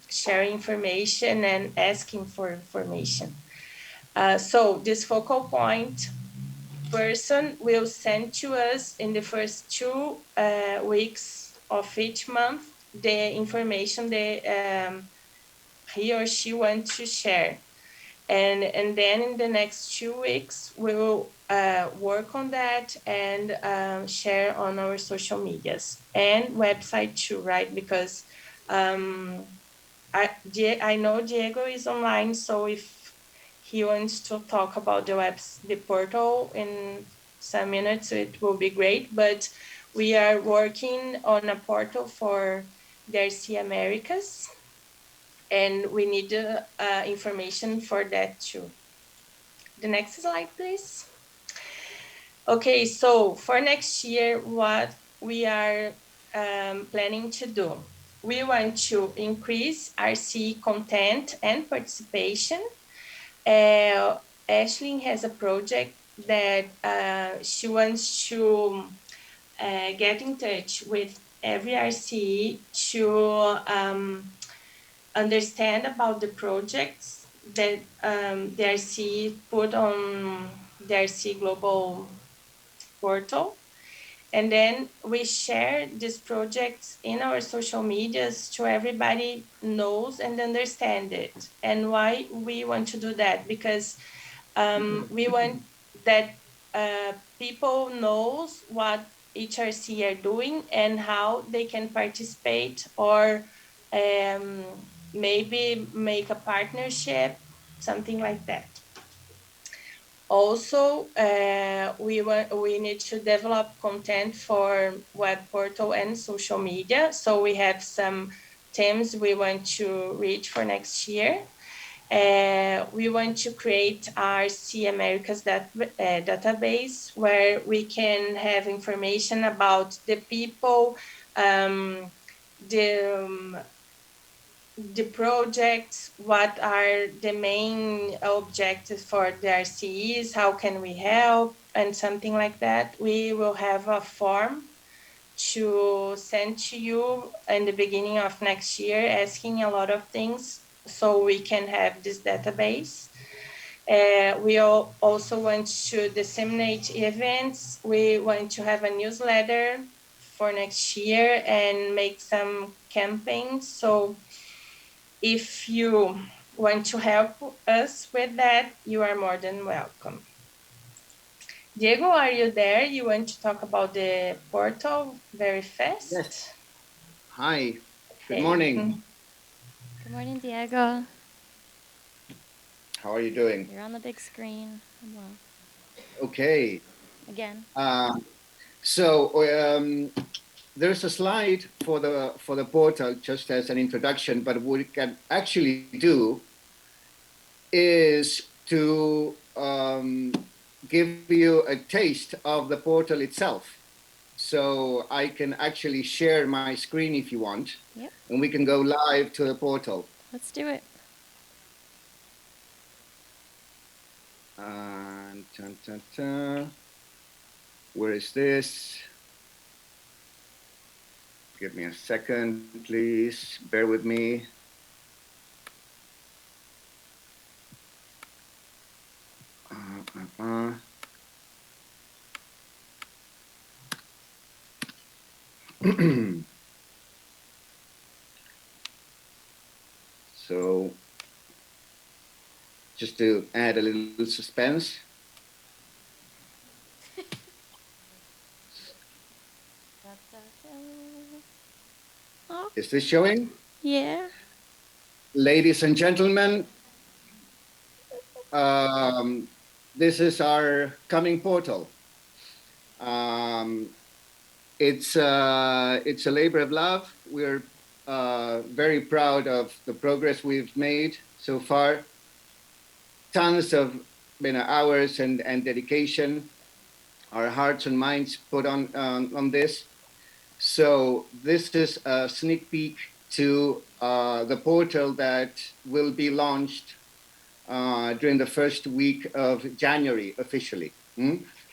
sharing information and asking for information. So this focal point person will send to us in the first 2 weeks of each month the information that he or she wants to share. And then in the next 2 weeks, we will work on that and share on our social medias and website too, right? Because I know Diego is online, so if he wants to talk about the portal in some minutes, it will be great. But we are working on a portal for the RC Americas, and we need information for that too. The next slide, please. Okay, so for next year, what we are planning to do, we want to increase RC content and participation. Ashley has a project that she wants to get in touch with every RC to understand about the projects that the RC put on the RC Global portal. And then we share these projects in our social medias to everybody knows and understand it. And why we want to do that? Because we want that people knows what each RC are doing and how they can participate, or maybe make a partnership, something like that. Also, we need to develop content for web portal and social media. So we have some themes we want to reach for next year. We want to create RC America's database where we can have information about the people, the projects, what are the main objectives for the RCEs, how can we help, and something like that. We will have a form to send to you in the beginning of next year, asking a lot of things so we can have this database. We also want to disseminate events. We want to have a newsletter for next year and make some campaigns. So if you want to help us with that, you are more than welcome. Diego, are you there? You want to talk about the portal very fast? Yes. Hi. Good morning. Good morning, Diego. How are you doing? You're on the big screen. I'm well. Okay. Again. There's a slide for the portal just as an introduction, but what we can actually do is to give you a taste of the portal itself. So I can actually share my screen if you want, Yep. and we can go live to the portal. Let's do it. And where is this? Give me a second, please. Bear with me. So, just to add a little suspense. Oh, Is this showing? yeah. Ladies and gentlemen, this is our coming portal. It's a labor of love. We're very proud of the progress we've made so far. Tons of hours and dedication, our hearts and minds put on this. So this is a sneak peek to the portal that will be launched during the first week of January officially.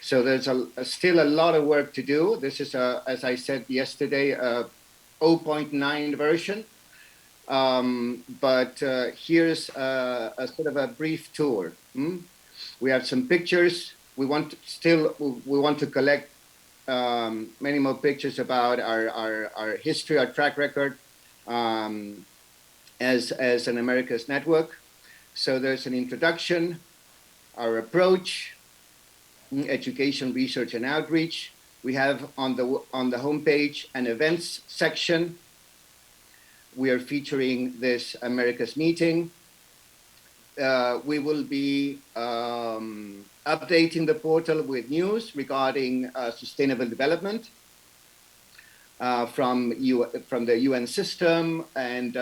So there's still a lot of work to do. This is, as I said yesterday, a 0.9 version. But here's a sort of a brief tour. We have some pictures. We want to collect many more pictures about our history, our track record as an Americas network. So there's an introduction, our approach, education, research, and outreach. We have on the homepage an events section. We are featuring this Americas meeting. We will be updating the portal with news regarding sustainable development from the UN system and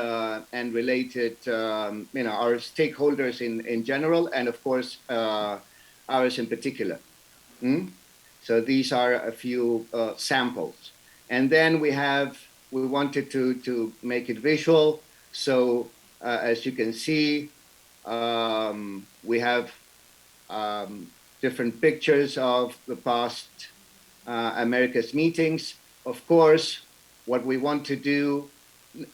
related, our stakeholders in general, and of course ours in particular. So these are a few samples, and then we wanted to make it visual. So as you can see, we have different pictures of the past Americas meetings. Of course, what we want to do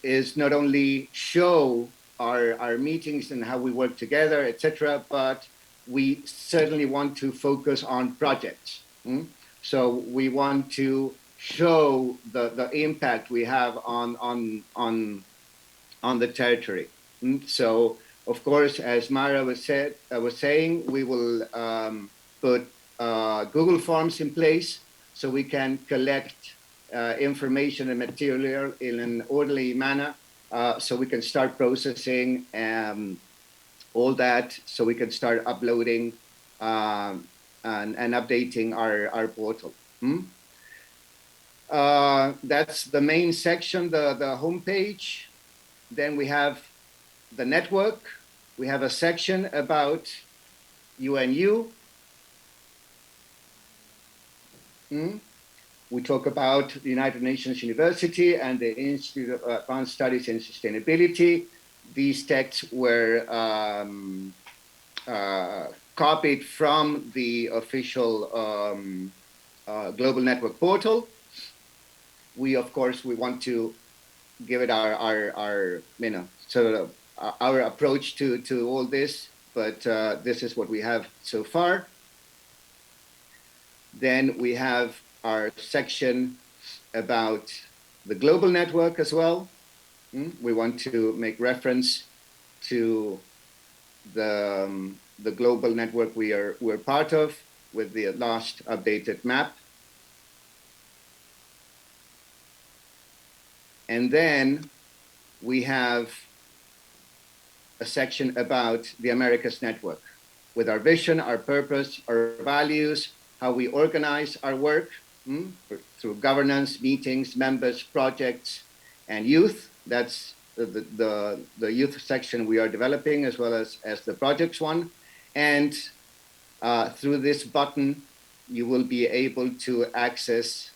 is not only show our meetings and how we work together, etc., but we certainly want to focus on projects. So we want to show the impact we have on the territory. So, of course, as Mara was saying, we will put Google Forms in place so we can collect information and material in an orderly manner, so we can start processing all that, so we can start uploading and updating our portal. That's the main section, the homepage. Then we have the network. We have a section about UNU. We talk about the United Nations University and the Institute of Advanced Studies in Sustainability. These texts were copied from the official Global Network portal. We, of course, we want to give it our approach to all this, but this is what we have so far. Then we have our section about the global network as well. We want to make reference to the global network we're part of with the last updated map. And then we have a section about the Americas network with our vision, our purpose, our values, how we organize our work through governance, meetings, members, projects, and youth. That's the youth section we are developing, as well as the projects one. And through this button, you will be able to access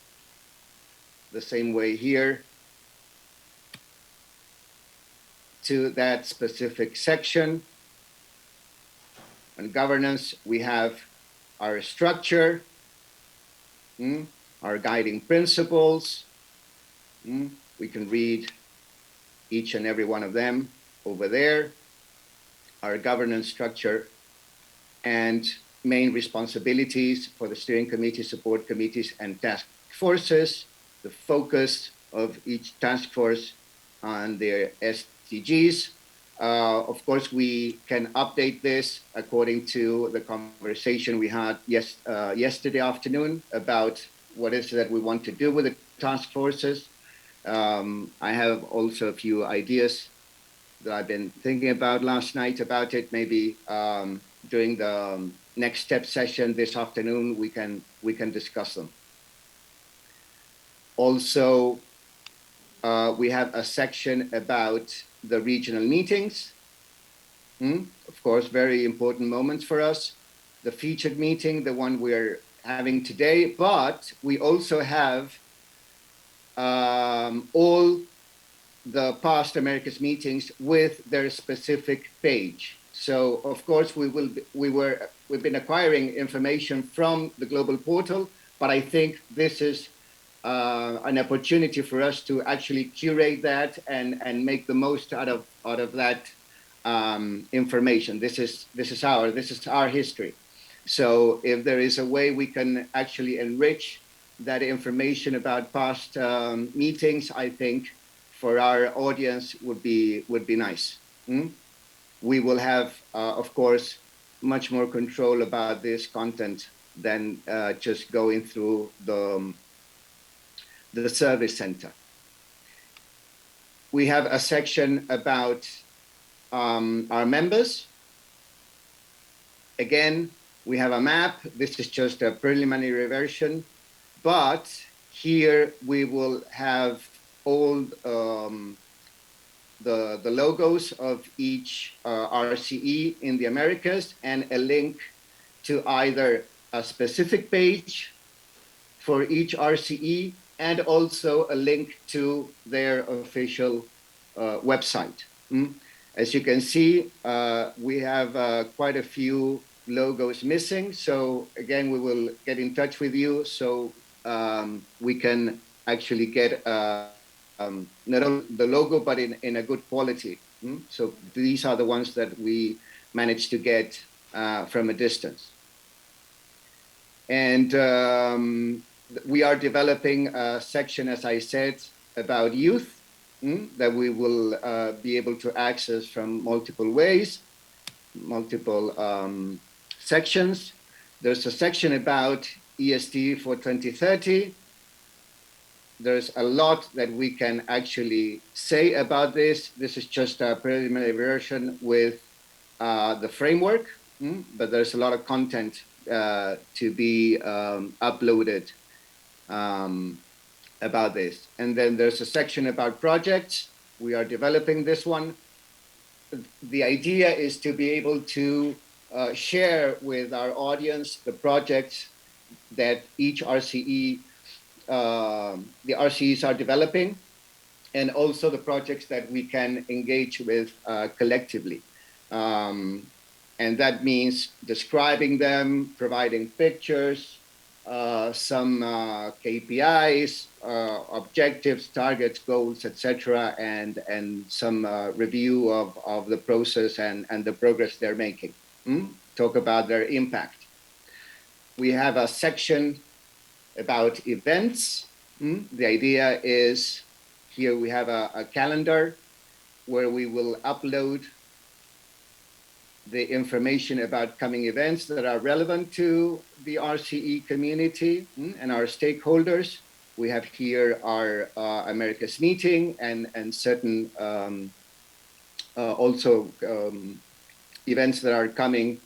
the same way here to that specific section. On governance, we have our structure, our guiding principles. We can read each and every one of them over there. Our governance structure and main responsibilities for the steering committee, support committees, and task forces, the focus of each task force on their SDGs. Of course, we can update this according to the conversation we had yesterday afternoon about what is it that we want to do with the task forces. I have also a few ideas that I've been thinking about last night about it. Maybe during the next step session this afternoon, we can discuss them. Also, we have a section about the regional meetings. Of course, very important moments for us. The featured meeting, the one we're having today, but we also have all the past Americas meetings with their specific page. So of course we've been acquiring information from the global portal, but I think this is an opportunity for us to actually curate that and make the most out of that information. This is our history. So if there is a way we can actually enrich that information about past meetings, I think for our audience would be nice. We will have, of course, much more control about this content than just going through the service center. We have a section about our members. Again, we have a map. This is just a preliminary version, but here we will have all the logos of each RCE in the Americas and a link to either a specific page for each RCE and also a link to their official website. As you can see, we have quite a few logos missing. So again, we will get in touch with you so we can actually get not only the logo, but in a good quality. So these are the ones that we managed to get from a distance. And we are developing a section, as I said, about youth that we will be able to access from multiple ways, multiple sections. There's a section about ESD for 2030. There's a lot that we can actually say about this. This is just a preliminary version with the framework, but there's a lot of content to be uploaded about this. And then there's a section about projects. We are developing this one. The idea is to be able to share with our audience the projects that each RCE, the RCEs are developing, and also the projects that we can engage with collectively. And that means describing them, providing pictures, some KPIs, objectives, targets, goals, etc., and some review of the process and the progress they're making. Talk about their impact. We have a section about events. The idea is here we have a calendar where we will upload the information about coming events that are relevant to the RCE community and our stakeholders. We have here our Americas meeting and certain also events that are coming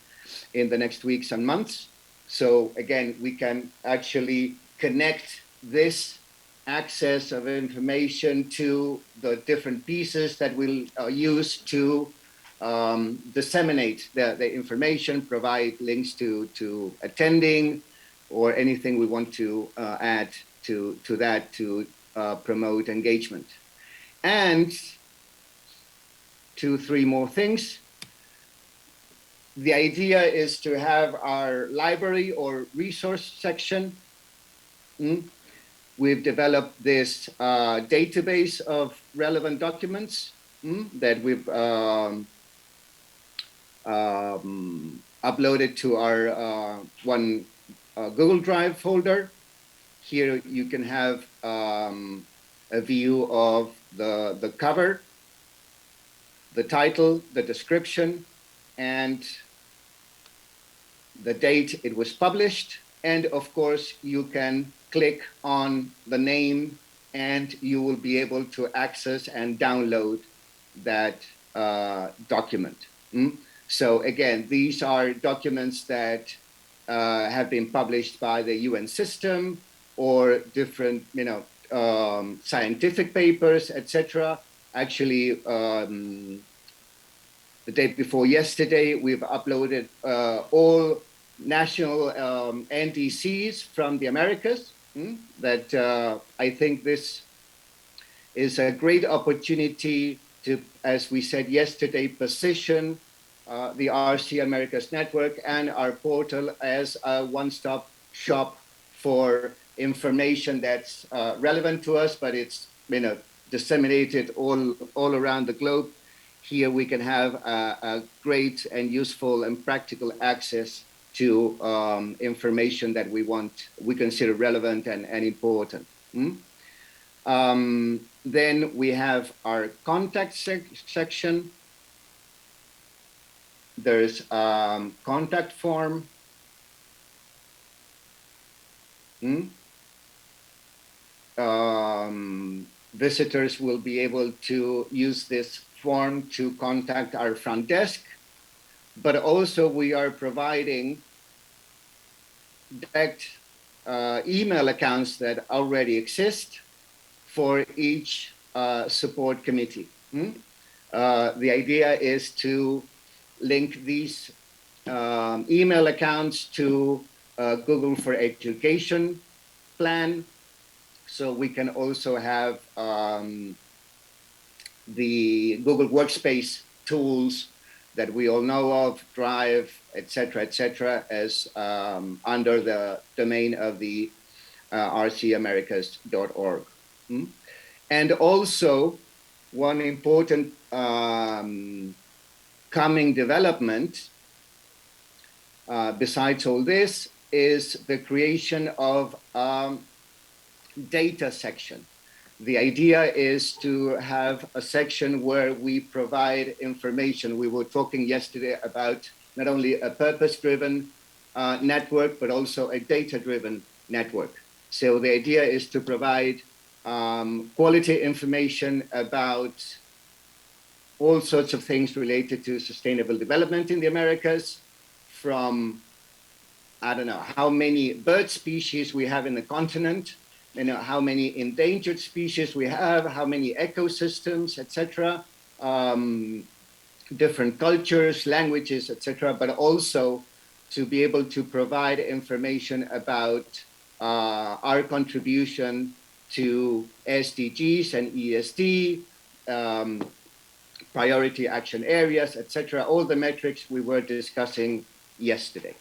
in the next weeks and months. So again, we can actually connect this access of information to the different pieces that we'll use to disseminate the information, provide links to attending, or anything we want to add to that to promote engagement. And 2, 3 more things. The idea is to have our library or resource section. We've developed this database of relevant documents that we've uploaded to our one Google Drive folder. Here you can have a view of the cover, the title, the description, and the date it was published. And of course, you can click on the name and you will be able to access and download that document. So again, these are documents that have been published by the UN system or different, scientific papers, etc. Actually, the day before yesterday, we've uploaded all national NDCs from the Americas. That I think this is a great opportunity to, as we said yesterday, position the RCE Americas Network and our portal as a one-stop shop for information that's relevant to us, but it's disseminated all around the globe. Here we can have a great and useful and practical access to information that we consider relevant and important. Then we have our contact section. There's contact form. Visitors will be able to use this form to contact our front desk, but also we are providing direct email accounts that already exist for each support committee. The idea is to link these email accounts to Google for Education plan, so we can also have the Google Workspace tools that we all know of, Drive, etc., as under the domain of the rcamericas.org. And also, one important coming development, besides all this, is the creation of data section. The idea is to have a section where we provide information. We were talking yesterday about not only a purpose-driven network, but also a data-driven network. So the idea is to provide quality information about all sorts of things related to sustainable development in the Americas, from, I don't know, how many bird species we have in the continent, how many endangered species we have, how many ecosystems, etc., different cultures, languages, etc., but also to be able to provide information about our contribution to SDGs and ESD, priority action areas, etc., all the metrics we were discussing yesterday.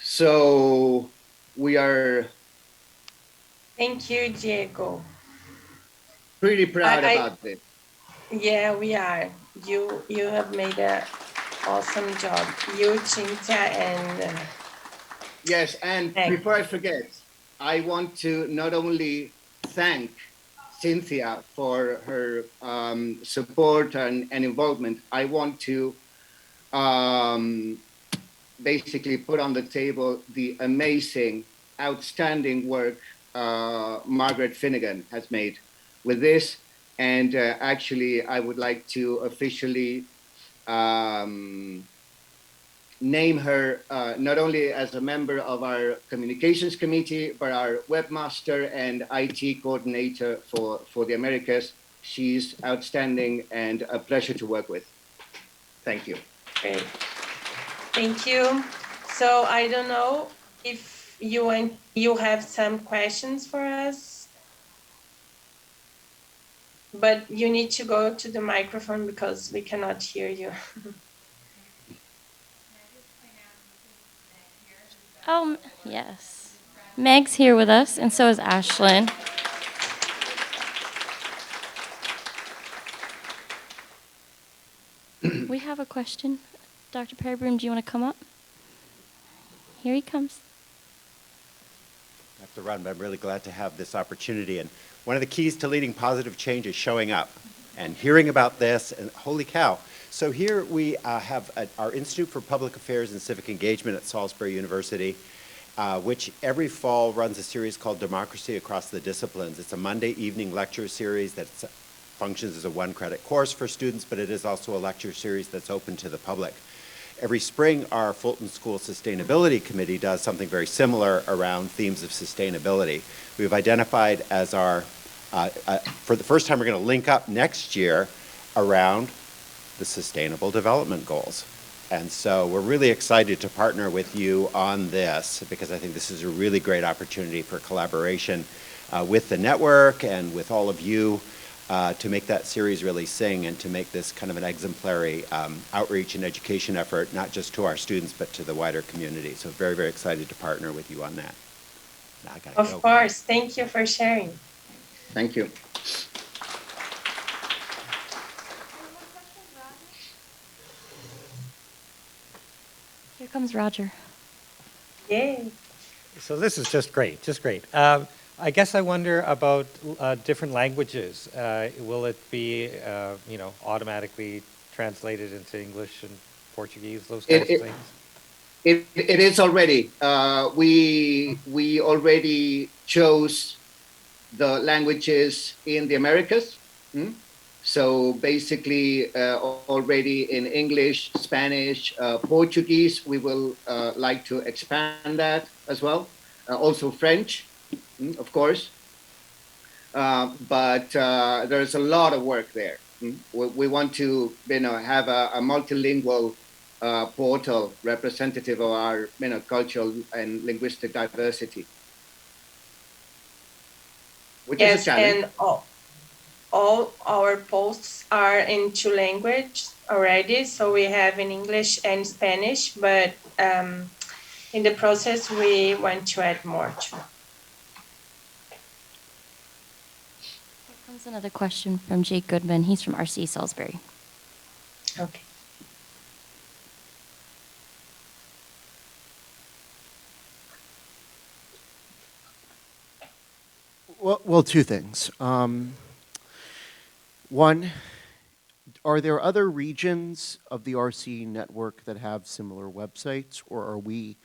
So we are... Thank you, Diego. Pretty proud about this. Yeah, we are. You have made an awesome job. You, Cynthia, and... Yes, and before I forget, I want to not only thank Cynthia for her support and involvement. I want to basically put on the table the amazing, outstanding work Margaret Finnegan has made with this. And actually, I would like to officially name her not only as a member of our communications committee, but our webmaster and IT coordinator for the Americas. She's outstanding and a pleasure to work with. Thank you. Great. Thank you. So I don't know if you have some questions for us, but you need to go to the microphone because we cannot hear you. Oh, yes. Meg's here with us, and so is Ashlyn. We have a question. Dr. Perrybroom, do you want to come up? Here he comes. I have to run, but I'm really glad to have this opportunity. And one of the keys to leading positive change is showing up and hearing about this. And holy cow. So here we have our Institute for Public Affairs and Civic Engagement at Salisbury University, which every fall runs a series called Democracy Across the Disciplines. It's a Monday evening lecture series that functions as a one-credit course for students, but it is also a lecture series that's open to the public. Every spring, our Fulton School Sustainability Committee does something very similar around themes of sustainability. We've identified as our, for the first time, we're going to link up next year around the Sustainable Development Goals. And so we're really excited to partner with you on this because I think this is a really great opportunity for collaboration with the network and with all of you to make that series really sing and to make this kind of an exemplary outreach and education effort, not just to our students, but to the wider community. So very, very excited to partner with you on that. Now I gotta go. Of course. Thank you for sharing. Thank you. Here comes Roger. Yay. So this is just great, just great. I guess I wonder about different languages. Will it be, automatically translated into English and Portuguese, those kinds of things? It is already. We already chose the languages in the Americas. So basically, already in English, Spanish, Portuguese, we will like to expand that as well. Also French, of course. But there's a lot of work there. We want to, have a multilingual portal representative of our, cultural and linguistic diversity. Which is a challenge. And all our posts are in 2 languages already. So we have in English and Spanish, but in the process, we want to add more too. Here comes another question from Jake Goodman. He's from RCE Salisbury. Okay. Well, 2 things. One, are there other regions of the RCE network that have similar websites, or are we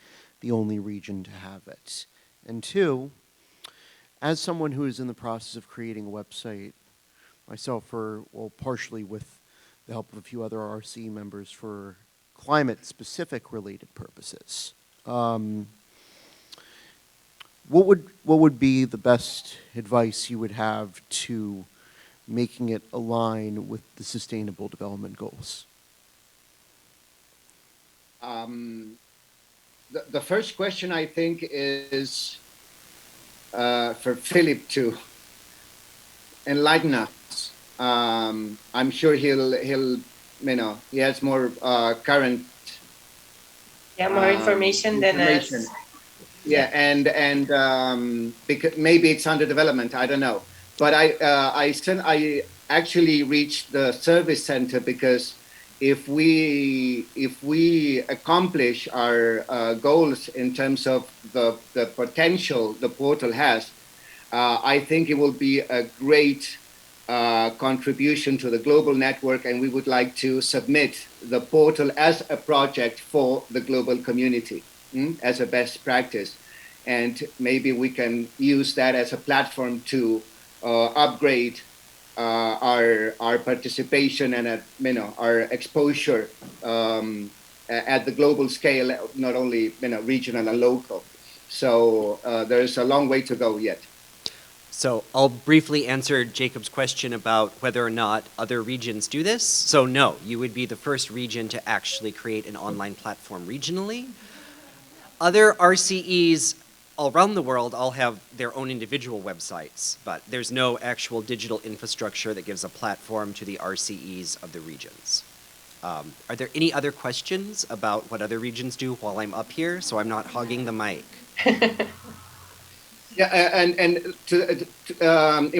the only region to have it? And 2, as someone who is in the process of creating a website myself partially with the help of a few other RCE members for climate-specific related purposes, what would be the best advice you would have to making it align with the Sustainable Development Goals? The first question, I think, is for Philip to enlighten us. I'm sure he'll he has more current. Yeah, more information than us. Yeah, and because maybe it's under development, I don't know. But I actually reached the service center because if we accomplish our goals in terms of the potential the portal has, I think it will be a great contribution to the global network, and we would like to submit the portal as a project for the global community as a best practice. And maybe we can use that as a platform to upgrade our participation and our exposure at the global scale, not only regional and local. So there's a long way to go yet. So I'll briefly answer Jacob's question about whether or not other regions do this. So no, you would be the first region to actually create an online platform regionally. Other RCEs around the world all have their own individual websites, but there's no actual digital infrastructure that gives a platform to the RCEs of the regions. Are there any other questions about what other regions do while I'm up here, so I'm not hogging the mic? Yeah, and in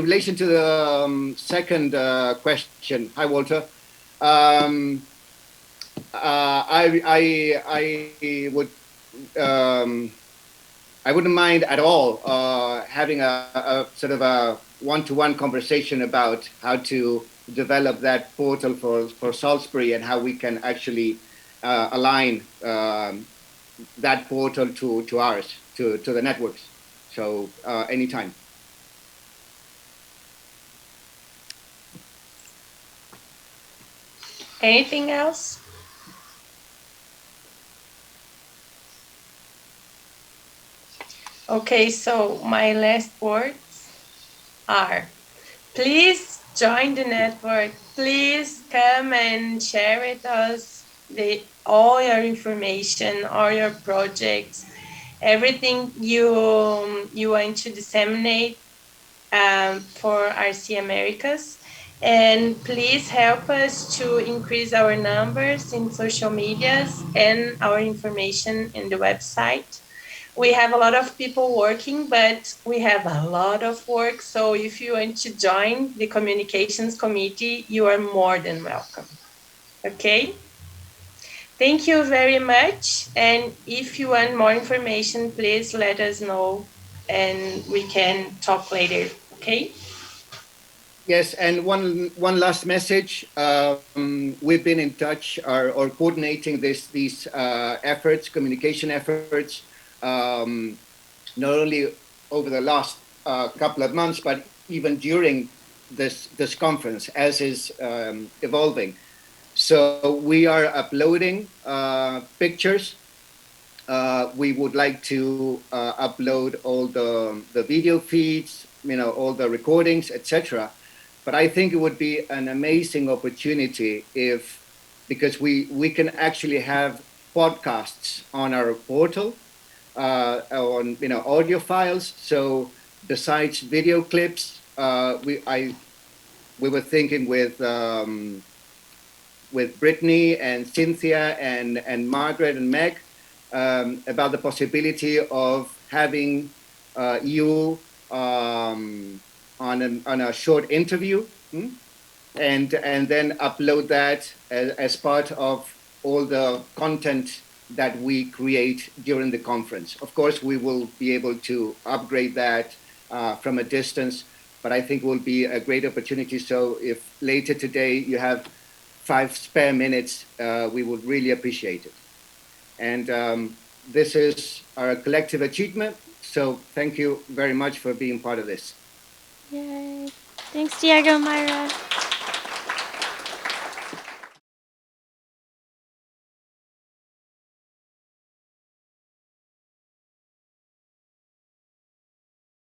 relation to the second question, hi Walter. I wouldn't mind at all having a sort of a one-to-one conversation about how to develop that portal for Salisbury and how we can actually align that portal to ours, to the networks. So anytime. Anything else? Okay, so my last words are, please join the network. Please come and share with us all your information, all your projects, everything you want to disseminate for RC Americas. And please help us to increase our numbers in social medias and our information in the website. We have a lot of people working, but we have a lot of work. So if you want to join the communications committee, you are more than welcome. Okay? Thank you very much. And if you want more information, please let us know and we can talk later. Okay? Yes, and one last message. We've been in touch or coordinating these efforts, communication efforts, not only over the last couple of months, but even during this conference as is evolving. So we are uploading pictures. We would like to upload all the video feeds, all the recordings, etc. But I think it would be an amazing opportunity because we can actually have podcasts on our portal, on audio files. So besides video clips, we were thinking with Brittany and Cynthia and Margaret and Meg about the possibility of having you on a short interview, and then upload that as part of all the content that we create during the conference. Of course, we will be able to upgrade that from a distance, but I think it will be a great opportunity. So if later today you have 5 spare minutes, we would really appreciate it. And this is our collective achievement. So thank you very much for being part of this. Yay. Thanks, Diego and Myra.